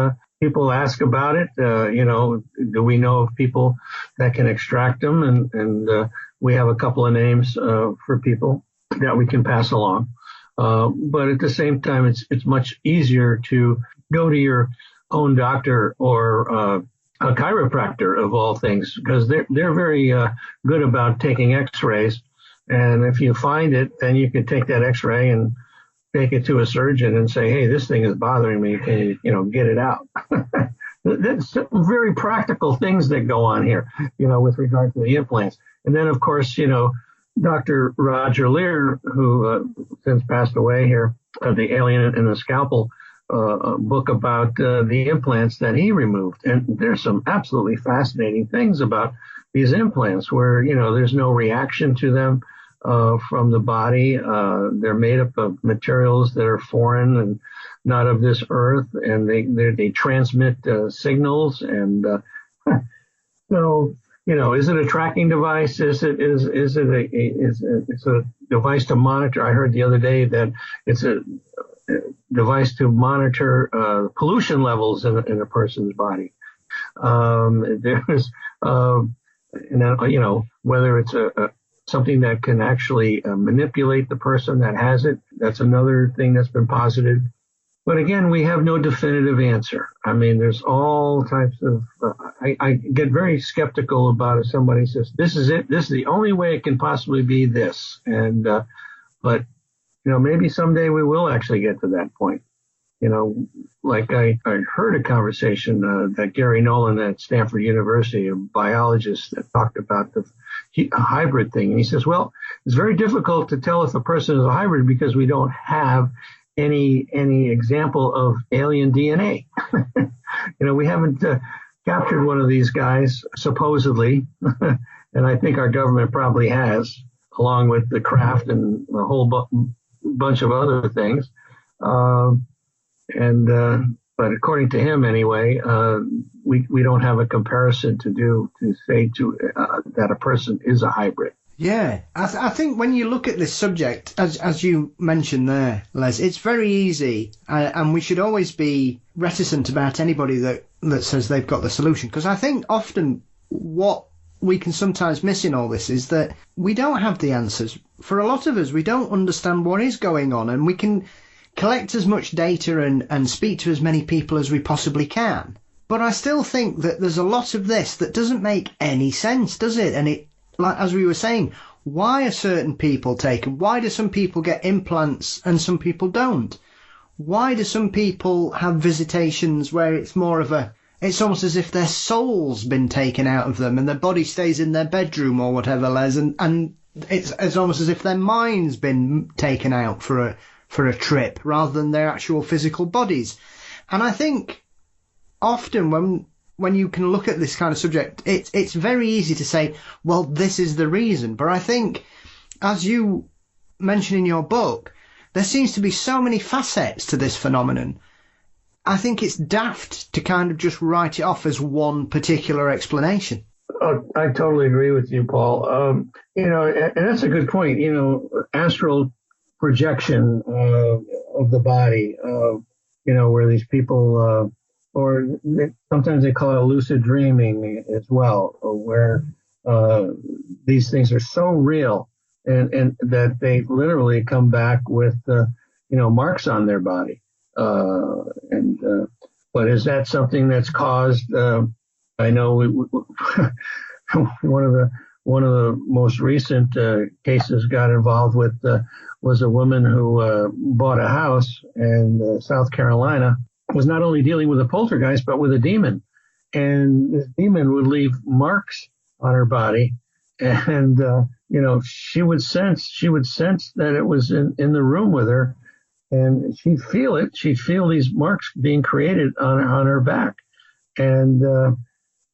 people ask about it. Do we know of people that can extract them? And we have a couple of names for people that we can pass along. But at the same time, it's much easier to go to your own doctor or a chiropractor, of all things, because they're very good about taking X-rays. And if you find it, then you can take that X-ray and take it to a surgeon and say, hey, this thing is bothering me. Can you, get it out? That's very practical things that go on here, with regard to the implants. And then, of course, Dr. Roger Lear, who since passed away here, the Alien and the Scalpel book about the implants that he removed. And there's some absolutely fascinating things about these implants where, there's no reaction to them from the body. They're made up of materials that are foreign, and not of this earth, and they transmit signals. And so, is it a tracking device? Is it it's a device to monitor? I heard the other day that it's a device to monitor pollution levels in a person's body. There's whether it's something that can actually manipulate the person that has it. That's another thing that's been posited. But again, we have no definitive answer. I mean, there's all types of, I get very skeptical about if somebody says, this is it, this is the only way it can possibly be this. And, but, maybe someday we will actually get to that point. Like I heard a conversation that Gary Nolan at Stanford University, a biologist, that talked about a hybrid thing. And he says, well, it's very difficult to tell if a person is a hybrid because we don't have any example of alien DNA. We haven't captured one of these guys, supposedly, and I think our government probably has, along with the craft and a whole bunch of other things. But according to him, anyway, we don't have a comparison to say that a person is a hybrid. Yeah, I think when you look at this subject, as you mentioned there, Les, it's very easy, and we should always be reticent about anybody that says they've got the solution, because I think often what we can sometimes miss in all this is that we don't have the answers. For a lot of us, we don't understand what is going on, and we can collect as much data and speak to as many people as we possibly can. But I still think that there's a lot of this that doesn't make any sense, does it? And it, like as we were saying, why are certain people taken? Why do some people get implants and some people don't? Why do some people have visitations where it's more of it's almost as if their soul's been taken out of them and their body stays in their bedroom or whatever, Les, and it's almost as if their mind's been taken out for a trip rather than their actual physical bodies. And I think often when you can look at this kind of subject, it's very easy to say, well, this is the reason. But I think, as you mention in your book, there seems to be so many facets to this phenomenon. I think it's daft to kind of just write it off as one particular explanation. Oh, I totally agree with you, Paul. And that's a good point. Astral projection of the body, where these people, sometimes they call it lucid dreaming as well, where these things are so real and that they literally come back with, marks on their body. But is that something that's caused? I know one of the most recent cases got involved with was a woman who bought a house in South Carolina, was not only dealing with a poltergeist but with a demon, and this demon would leave marks on her body, and she would sense that it was in the room with her. And she'd feel it. She'd feel these marks being created on her back. And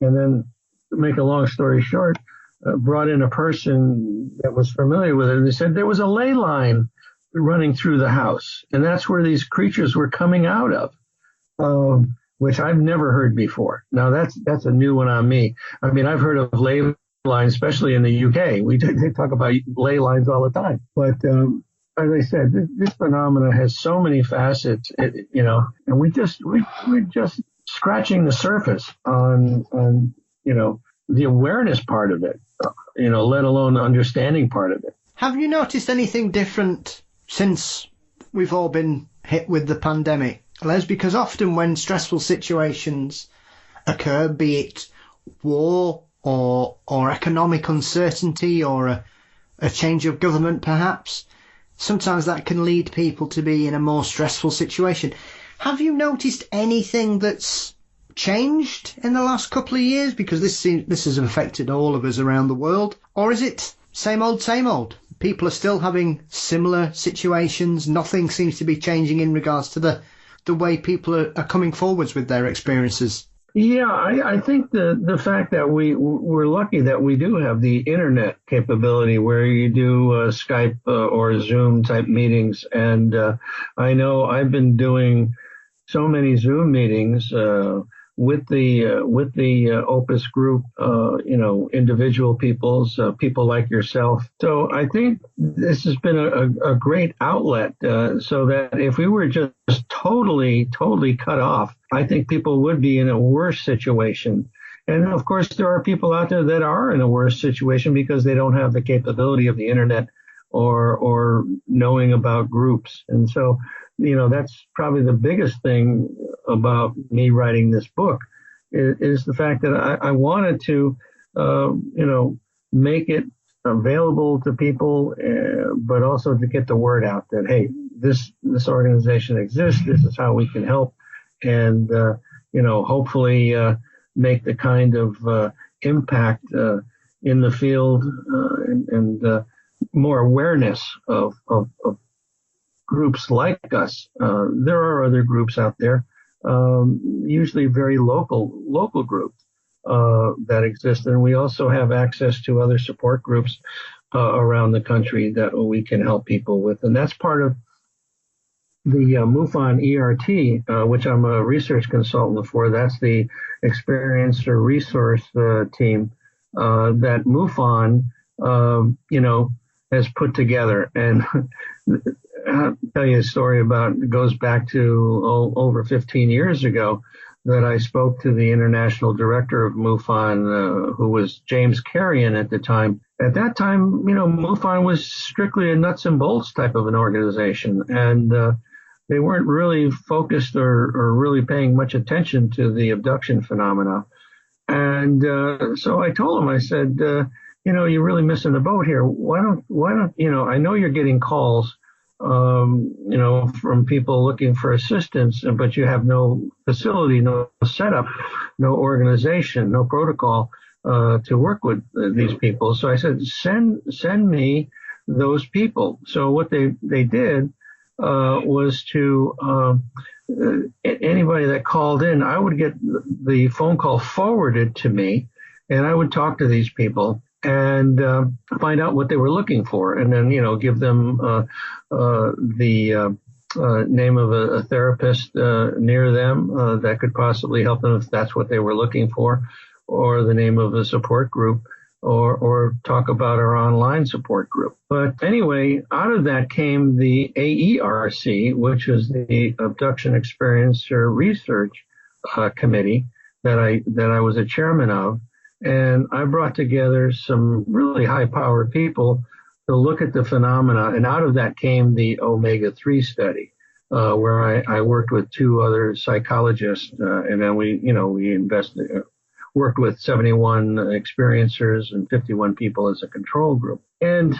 then, to make a long story short, brought in a person that was familiar with it. And they said there was a ley line running through the house. And that's where these creatures were coming out of, which I've never heard before. Now, that's a new one on me. I mean, I've heard of ley lines, especially in the UK. They talk about ley lines all the time. But as I said, this phenomena has so many facets, and we're just scratching the surface on the awareness part of it, let alone the understanding part of it. Have you noticed anything different since we've all been hit with the pandemic, Les? Because often when stressful situations occur, be it war or economic uncertainty or a change of government perhaps, sometimes that can lead people to be in a more stressful situation. Have you noticed anything that's changed in the last couple of years? Because this has affected all of us around the world. Or is it same old, same old? People are still having similar situations. Nothing seems to be changing in regards to the way people are coming forwards with their experiences. Yeah, I think the fact that we're lucky that we do have the internet capability where you do Skype or Zoom type meetings, and I know I've been doing so many Zoom meetings with the Opus group, individual people like yourself. So I think this has been a great outlet, so that if we were just totally cut off, I think people would be in a worse situation. And of course, there are people out there that are in a worse situation because they don't have the capability of the internet or knowing about groups. And so, that's probably the biggest thing about me writing this book is the fact that I wanted to, make it available to people, but also to get the word out that, hey, this organization exists. This is how we can help. And, hopefully make the kind of impact in the field and more awareness of groups like us. There are other groups out there, usually very local groups that exist. And we also have access to other support groups around the country that we can help people with. And that's part of the MUFON ERT, which I'm a research consultant for. That's the experience or resource team that MUFON, has put together. And I'll tell you a story it goes back to over 15 years ago that I spoke to the international director of MUFON, who was James Carrion at the time. At that time, MUFON was strictly a nuts and bolts type of an organization, and they weren't really focused or really paying much attention to the abduction phenomena. And so I told him, I said, you're really missing the boat here. Why don't, I know you're getting calls, from people looking for assistance, but you have no facility, no setup, no organization, no protocol to work with these people. So I said, send me those people. So what they did was to anybody that called in, I would get the phone call forwarded to me, and I would talk to these people and find out what they were looking for, and then give them the name of a therapist near them that could possibly help them if that's what they were looking for, or the name of a support group, or talk about our online support group. But anyway, out of that came the AERC, which is the Abduction Experience Research Committee that I was a chairman of. And I brought together some really high-powered people to look at the phenomena. And out of that came the omega-3 study, where I worked with two other psychologists. And then we worked with 71 experiencers and 51 people as a control group. And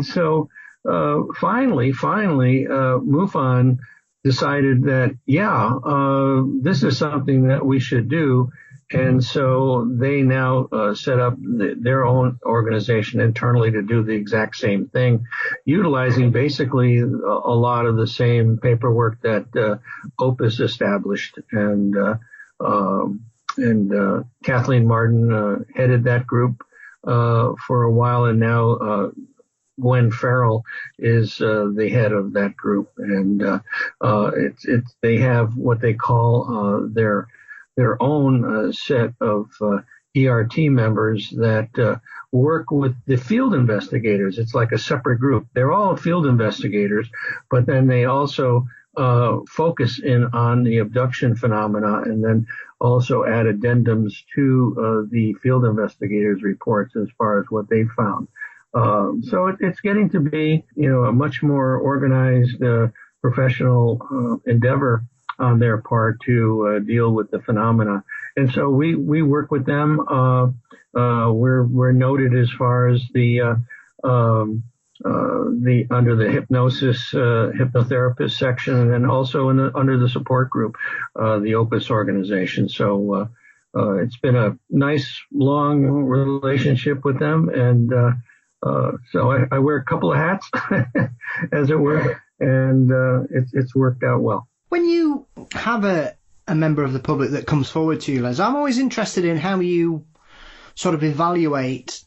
so finally, MUFON decided that, this is something that we should do. And so they now set up their own organization internally to do the exact same thing, utilizing basically a lot of the same paperwork that OPUS established. And Kathleen Martin headed that group for a while, and now Gwen Farrell is the head of that group. And they have what they call their own set of ERT members that work with the field investigators. It's like a separate group. They're all field investigators, but then they also focus in on the abduction phenomena, and then also add addendums to the field investigators' reports as far as what they found. So it's getting to be, a much more organized professional endeavor on their part to deal with the phenomena. And so we work with them. We're noted as far as the under the hypnosis hypnotherapist section, and then also under the support group, the OPUS organization. So it's been a nice long relationship with them, and so I wear a couple of hats, as it were, and it's worked out well. When you have a a member of the public that comes forward to you, Les, I'm always interested in how you sort of evaluate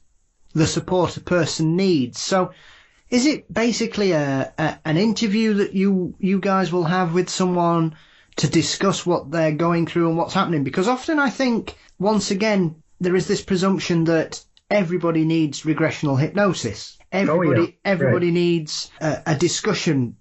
the support a person needs. So is it basically an interview that you guys will have with someone to discuss what they're going through and what's happening? Because often I think, once again, there is this presumption that everybody needs regressional hypnosis. Everybody needs a discussion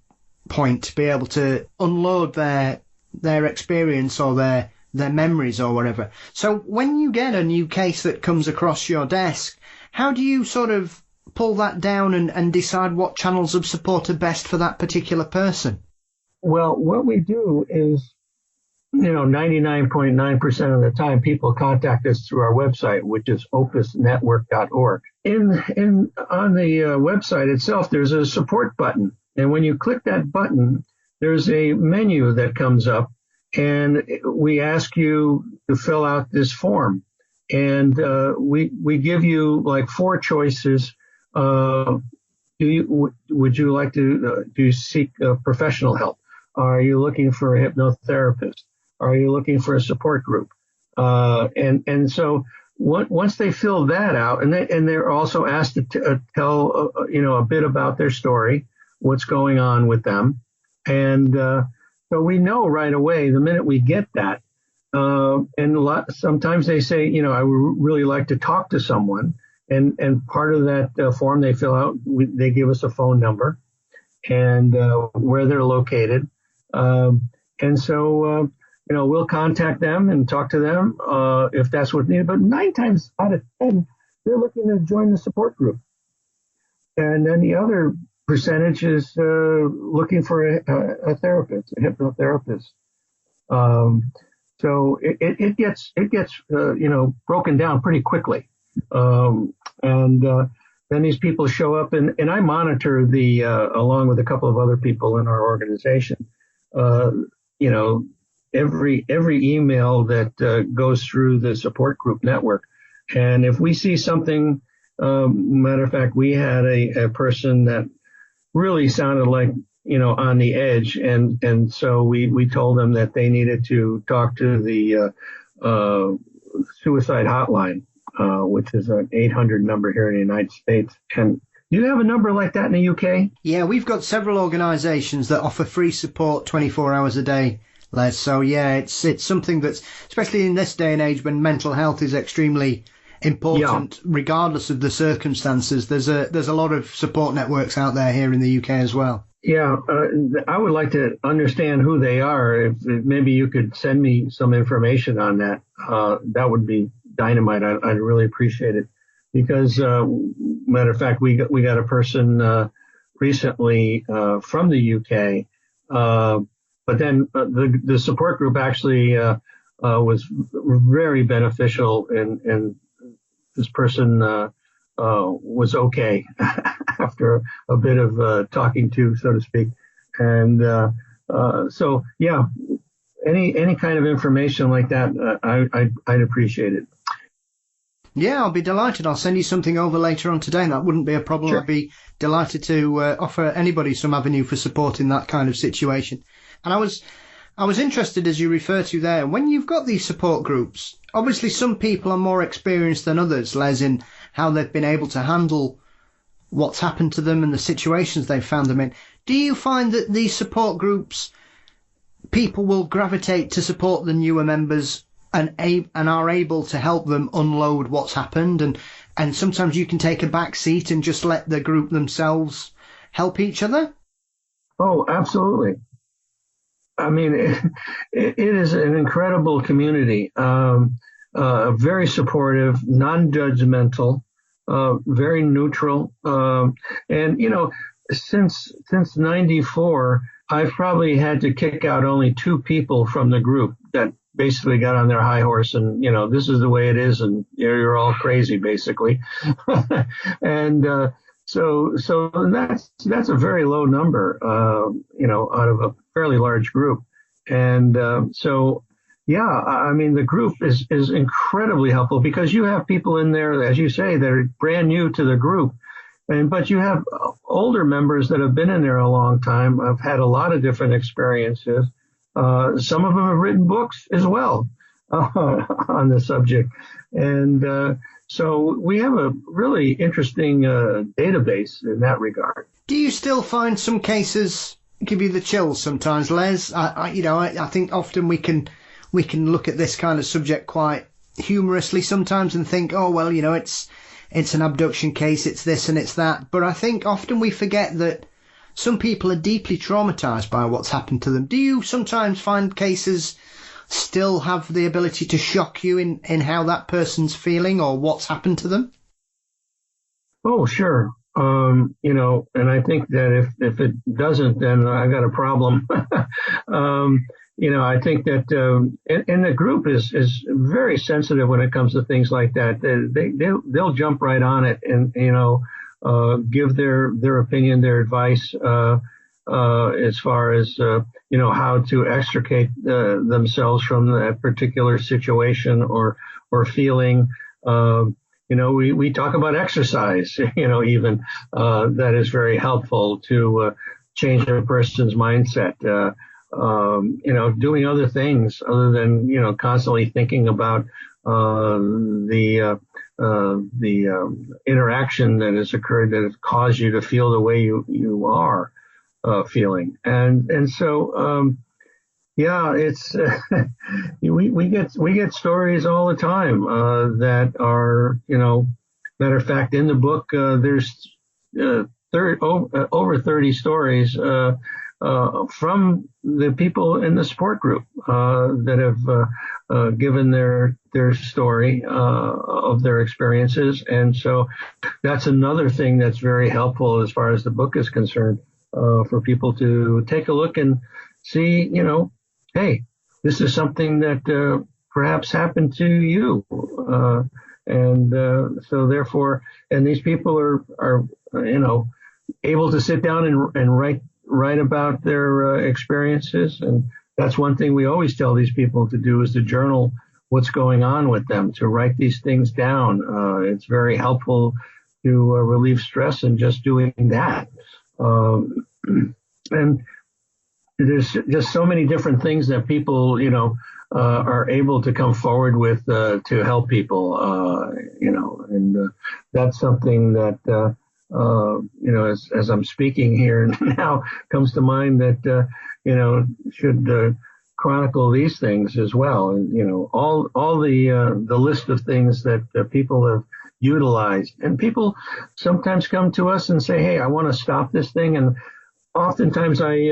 point to be able to unload their experience or their memories or whatever. So when you get a new case that comes across your desk, how do you sort of pull that down and decide what channels of support are best for that particular person? Well, what we do is, 99.9% of the time people contact us through our website, which is opusnetwork.org. On the website itself, there's a support button. And when you click that button, there's a menu that comes up, and we ask you to fill out this form. And we give you like 4 choices. Would you like to seek professional help? Are you looking for a hypnotherapist? Are you looking for a support group? And so once they fill that out, and they're also asked to tell a bit about their story, what's going on with them, and so we know right away the minute we get that. Sometimes they say, I would really like to talk to someone, and part of that form they fill out, they give us a phone number and where they're located, and so we'll contact them and talk to them if that's what's needed. But 9 times out of 10, they're looking to join the support group, and then the other percentage is looking for a therapist, a hypnotherapist. So it gets broken down pretty quickly, and then these people show up, and I monitor along with a couple of other people in our organization, every email that goes through the support group network, and if we see something, matter of fact, we had a person that really sounded like on the edge, and so we told them that they needed to talk to the suicide hotline, which is an 800 number here in the United States. And do you have a number like that in the UK? Yeah, we've got several organisations that offer free support 24 hours a day, Les. So yeah, it's something that's, especially in this day and age when mental health is extremely important, regardless of the circumstances. There's a lot of support networks out there here in the UK as well. Yeah, I would like to understand who they are. If maybe you could send me some information on that, that would be dynamite. I'd really appreciate it, because matter of fact, we got a person recently from the UK, but then the support group actually was very beneficial, and this person was okay after a bit of talking to, so to speak. And so, yeah, any kind of information like that, I'd appreciate it. Yeah, I'll be delighted. I'll send you something over later on today, and that wouldn't be a problem. Sure. I'd be delighted to offer anybody some avenue for support in that kind of situation. And I was interested, as you refer to there, when you've got these support groups, obviously some people are more experienced than others, Les, in how they've been able to handle what's happened to them and the situations they've found them in. Do you find that these support groups, people will gravitate to support the newer members and are able to help them unload what's happened, and sometimes you can take a back seat and just let the group themselves help each other? Oh, absolutely. I mean, it is an incredible community, very supportive, non-judgmental, very neutral. And, since 94, I've probably had to kick out only 2 people from the group that basically got on their high horse and, this is the way it is, and you're all crazy, basically. And so that's a very low number, out of a fairly large group. And so, yeah, I mean, the group is incredibly helpful, because you have people in there, as you say, that are brand new to the group. But you have older members that have been in there a long time, have had a lot of different experiences. Some of them have written books as well on the subject. And so we have a really interesting database in that regard. Do you still find some cases give you the chills sometimes, Les? I think often we can look at this kind of subject quite humorously sometimes and think, oh, well, it's an abduction case, it's this and it's that. But I think often we forget that some people are deeply traumatized by what's happened to them. Do you sometimes find cases still have the ability to shock you in how that person's feeling or what's happened to them? Oh, sure. And I think that if it doesn't, then I got a problem. I think that, and the group is very sensitive when it comes to things like that. They'll jump right on it and, give their opinion, their advice, as far as, how to extricate themselves from that particular situation or feeling. We talk about exercise, even that is very helpful to change a person's mindset. Doing other things other than, constantly thinking about the interaction that has occurred that has caused you to feel the way you are feeling. And so, it's we get stories all the time that are, matter of fact, in the book there's over 30 stories from the people in the support group that have given their story of their experiences. And so that's another thing that's very helpful as far as the book is concerned, for people to take a look and see, hey, this is something that perhaps happened to you. So therefore, and these people are able to sit down and write about their experiences. And that's one thing we always tell these people to do, is to journal what's going on with them, to write these things down. It's very helpful to relieve stress in just doing that. And there's just so many different things that people, are able to come forward with to help people, and that's something that, as I'm speaking here now, comes to mind that, should chronicle these things as well. And, all the list of things that people have utilized. And people sometimes come to us and say, hey, I want to stop this thing. And oftentimes I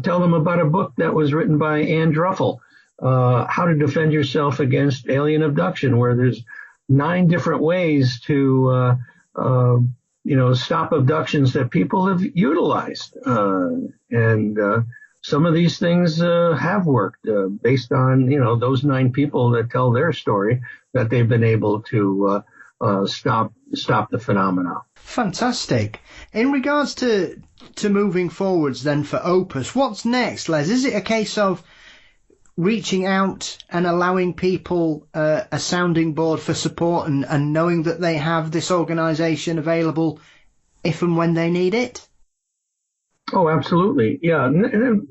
tell them about a book that was written by Ann Druffel, How to Defend Yourself Against Alien Abduction, where there's 9 different ways to, stop abductions that people have utilized. And some of these things have worked based on, those 9 people that tell their story, that they've been able to stop the phenomena. Fantastic. In regards to moving forwards then for Opus, what's next, Les? Is it a case of reaching out and allowing people a sounding board for support and knowing that they have this organisation available if and when they need it? Oh, absolutely. Yeah. And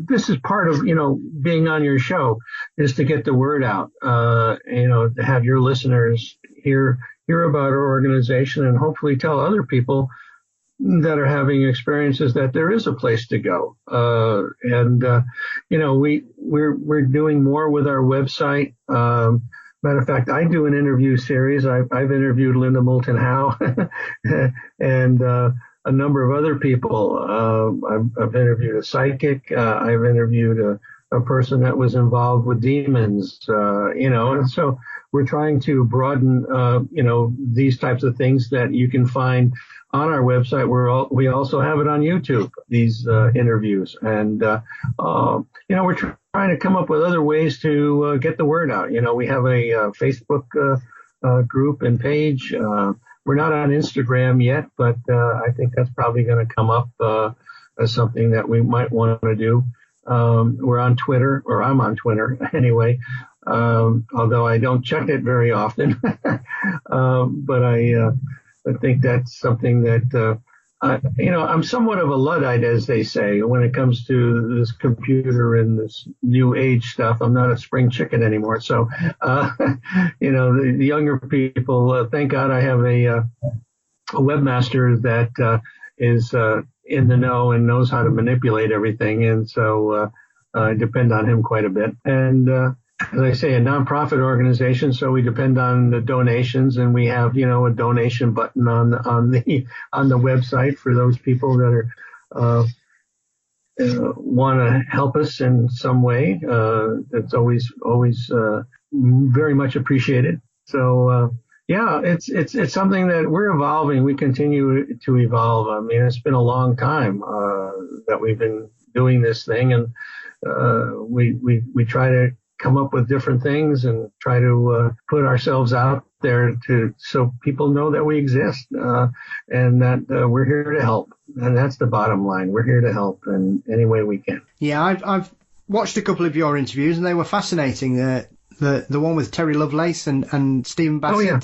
this is part of, being on your show, is to get the word out, to have your listeners hear about our organization and hopefully tell other people that are having experiences that there is a place to go. We're doing more with our website. Matter of fact, I do an interview series. I've interviewed Linda Moulton Howe and a number of other people. I've interviewed a psychic. I've interviewed a person that was involved with demons, and so we're trying to broaden, these types of things that you can find on our website. We also have it on YouTube, these interviews. And, we're trying to come up with other ways to get the word out. We have a Facebook group and page. We're not on Instagram yet, but I think that's probably going to come up as something that we might want to do. We're on Twitter, or I'm on Twitter anyway, although I don't check it very often. But I think that's something that I'm somewhat of a Luddite, as they say, when it comes to this computer and this new age stuff. I'm not a spring chicken anymore. So, the younger people, thank God I have a webmaster that is in the know and knows how to manipulate everything. And so I depend on him quite a bit. And as I say, a nonprofit organization, so we depend on the donations, and we have, a donation button on the website for those people that are want to help us in some way. That's always very much appreciated. So it's something that we're evolving. We continue to evolve. I mean, it's been a long time that we've been doing this thing, and we try to come up with different things and try to put ourselves out there so people know that we exist and that we're here to help. And that's the bottom line. We're here to help in any way we can. Yeah, I've watched a couple of your interviews and they were fascinating. The one with Terry Lovelace and Stephen Bassett. Oh, yeah.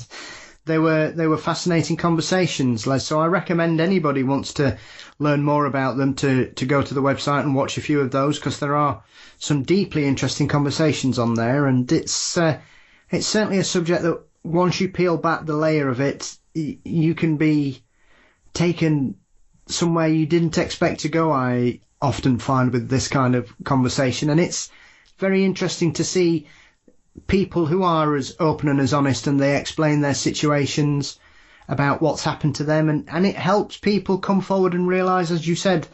They were fascinating conversations, Les. So I recommend anybody wants to learn more about them to go to the website and watch a few of those, because there are some deeply interesting conversations on there, and it's certainly a subject that once you peel back the layer of it, you can be taken somewhere you didn't expect to go. I often find with this kind of conversation, and it's very interesting to see people who are as open and as honest, and they explain their situations about what's happened to them, and it helps people come forward and realise, as you said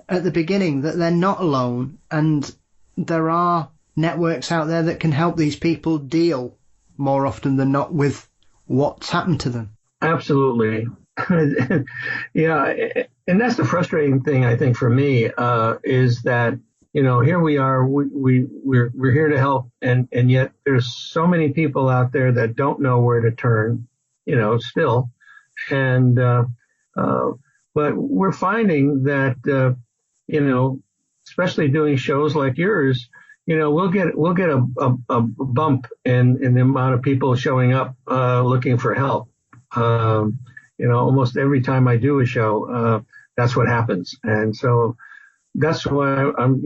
at the beginning, that they're not alone, and there are networks out there that can help these people deal more often than not with what's happened to them. Absolutely. Yeah, and that's the frustrating thing, I think, for me, is that here we are, we're here to help, and yet there's so many people out there that don't know where to turn, still. And, but we're finding that, especially doing shows like yours, we'll get a bump in the amount of people showing up, looking for help. Almost every time I do a show, that's what happens. And so that's why I'm,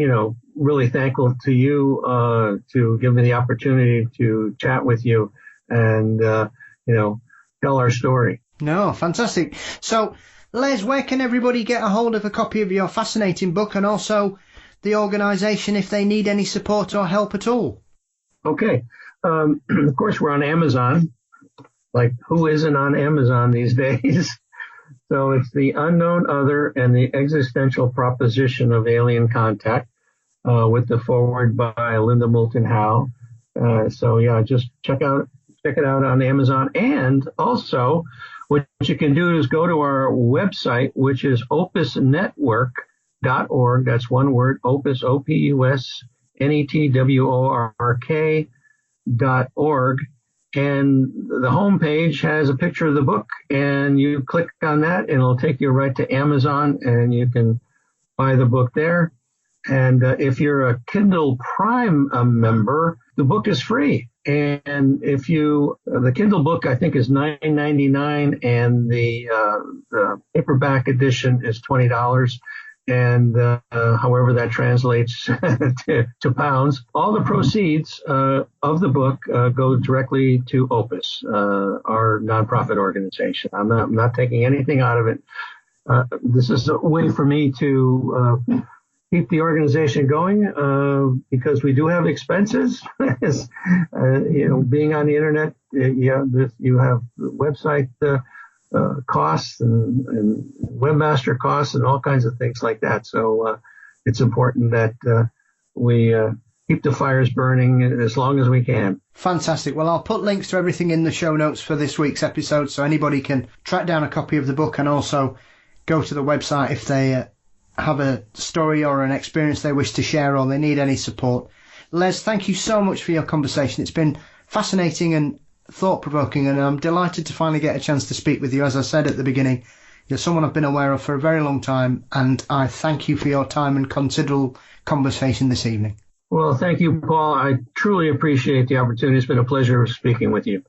really thankful to you to give me the opportunity to chat with you and, tell our story. No, fantastic. So, Les, where can everybody get a hold of a copy of your fascinating book, and also the organisation if they need any support or help at all? Okay. Of course, we're on Amazon. Like, who isn't on Amazon these days? So it's The Unknown Other and the Existential Proposition of Alien Contact, with the foreword by Linda Moulton Howe. Just check it out on Amazon. And also, what you can do is go to our website, which is opusnetwork.org. That's one word, Opus, OPUSNETWORK.org. And the homepage has a picture of the book, and you click on that, and it'll take you right to Amazon, and you can buy the book there. And if you're a Kindle Prime member, the book is free. And if the Kindle book, I think, is $9.99, and the paperback edition is $20. And however that translates to pounds, all the proceeds of the book go directly to Opus, our nonprofit organization. I'm not taking anything out of it. This is a way for me to keep the organization going, because we do have expenses. Being on the internet, you have website costs and webmaster costs and all kinds of things like that. So it's important that we keep the fires burning as long as we can. Fantastic. Well, I'll put links to everything in the show notes for this week's episode, so anybody can track down a copy of the book and also go to the website if they have a story or an experience they wish to share, or they need any support. Les, thank you so much for your conversation. It's been fascinating and thought-provoking, and I'm delighted to finally get a chance to speak with you. As I said at the beginning, you're someone I've been aware of for a very long time, and I thank you for your time and considerable conversation this evening. Well, thank you, Paul. I truly appreciate the opportunity. It's been a pleasure speaking with you.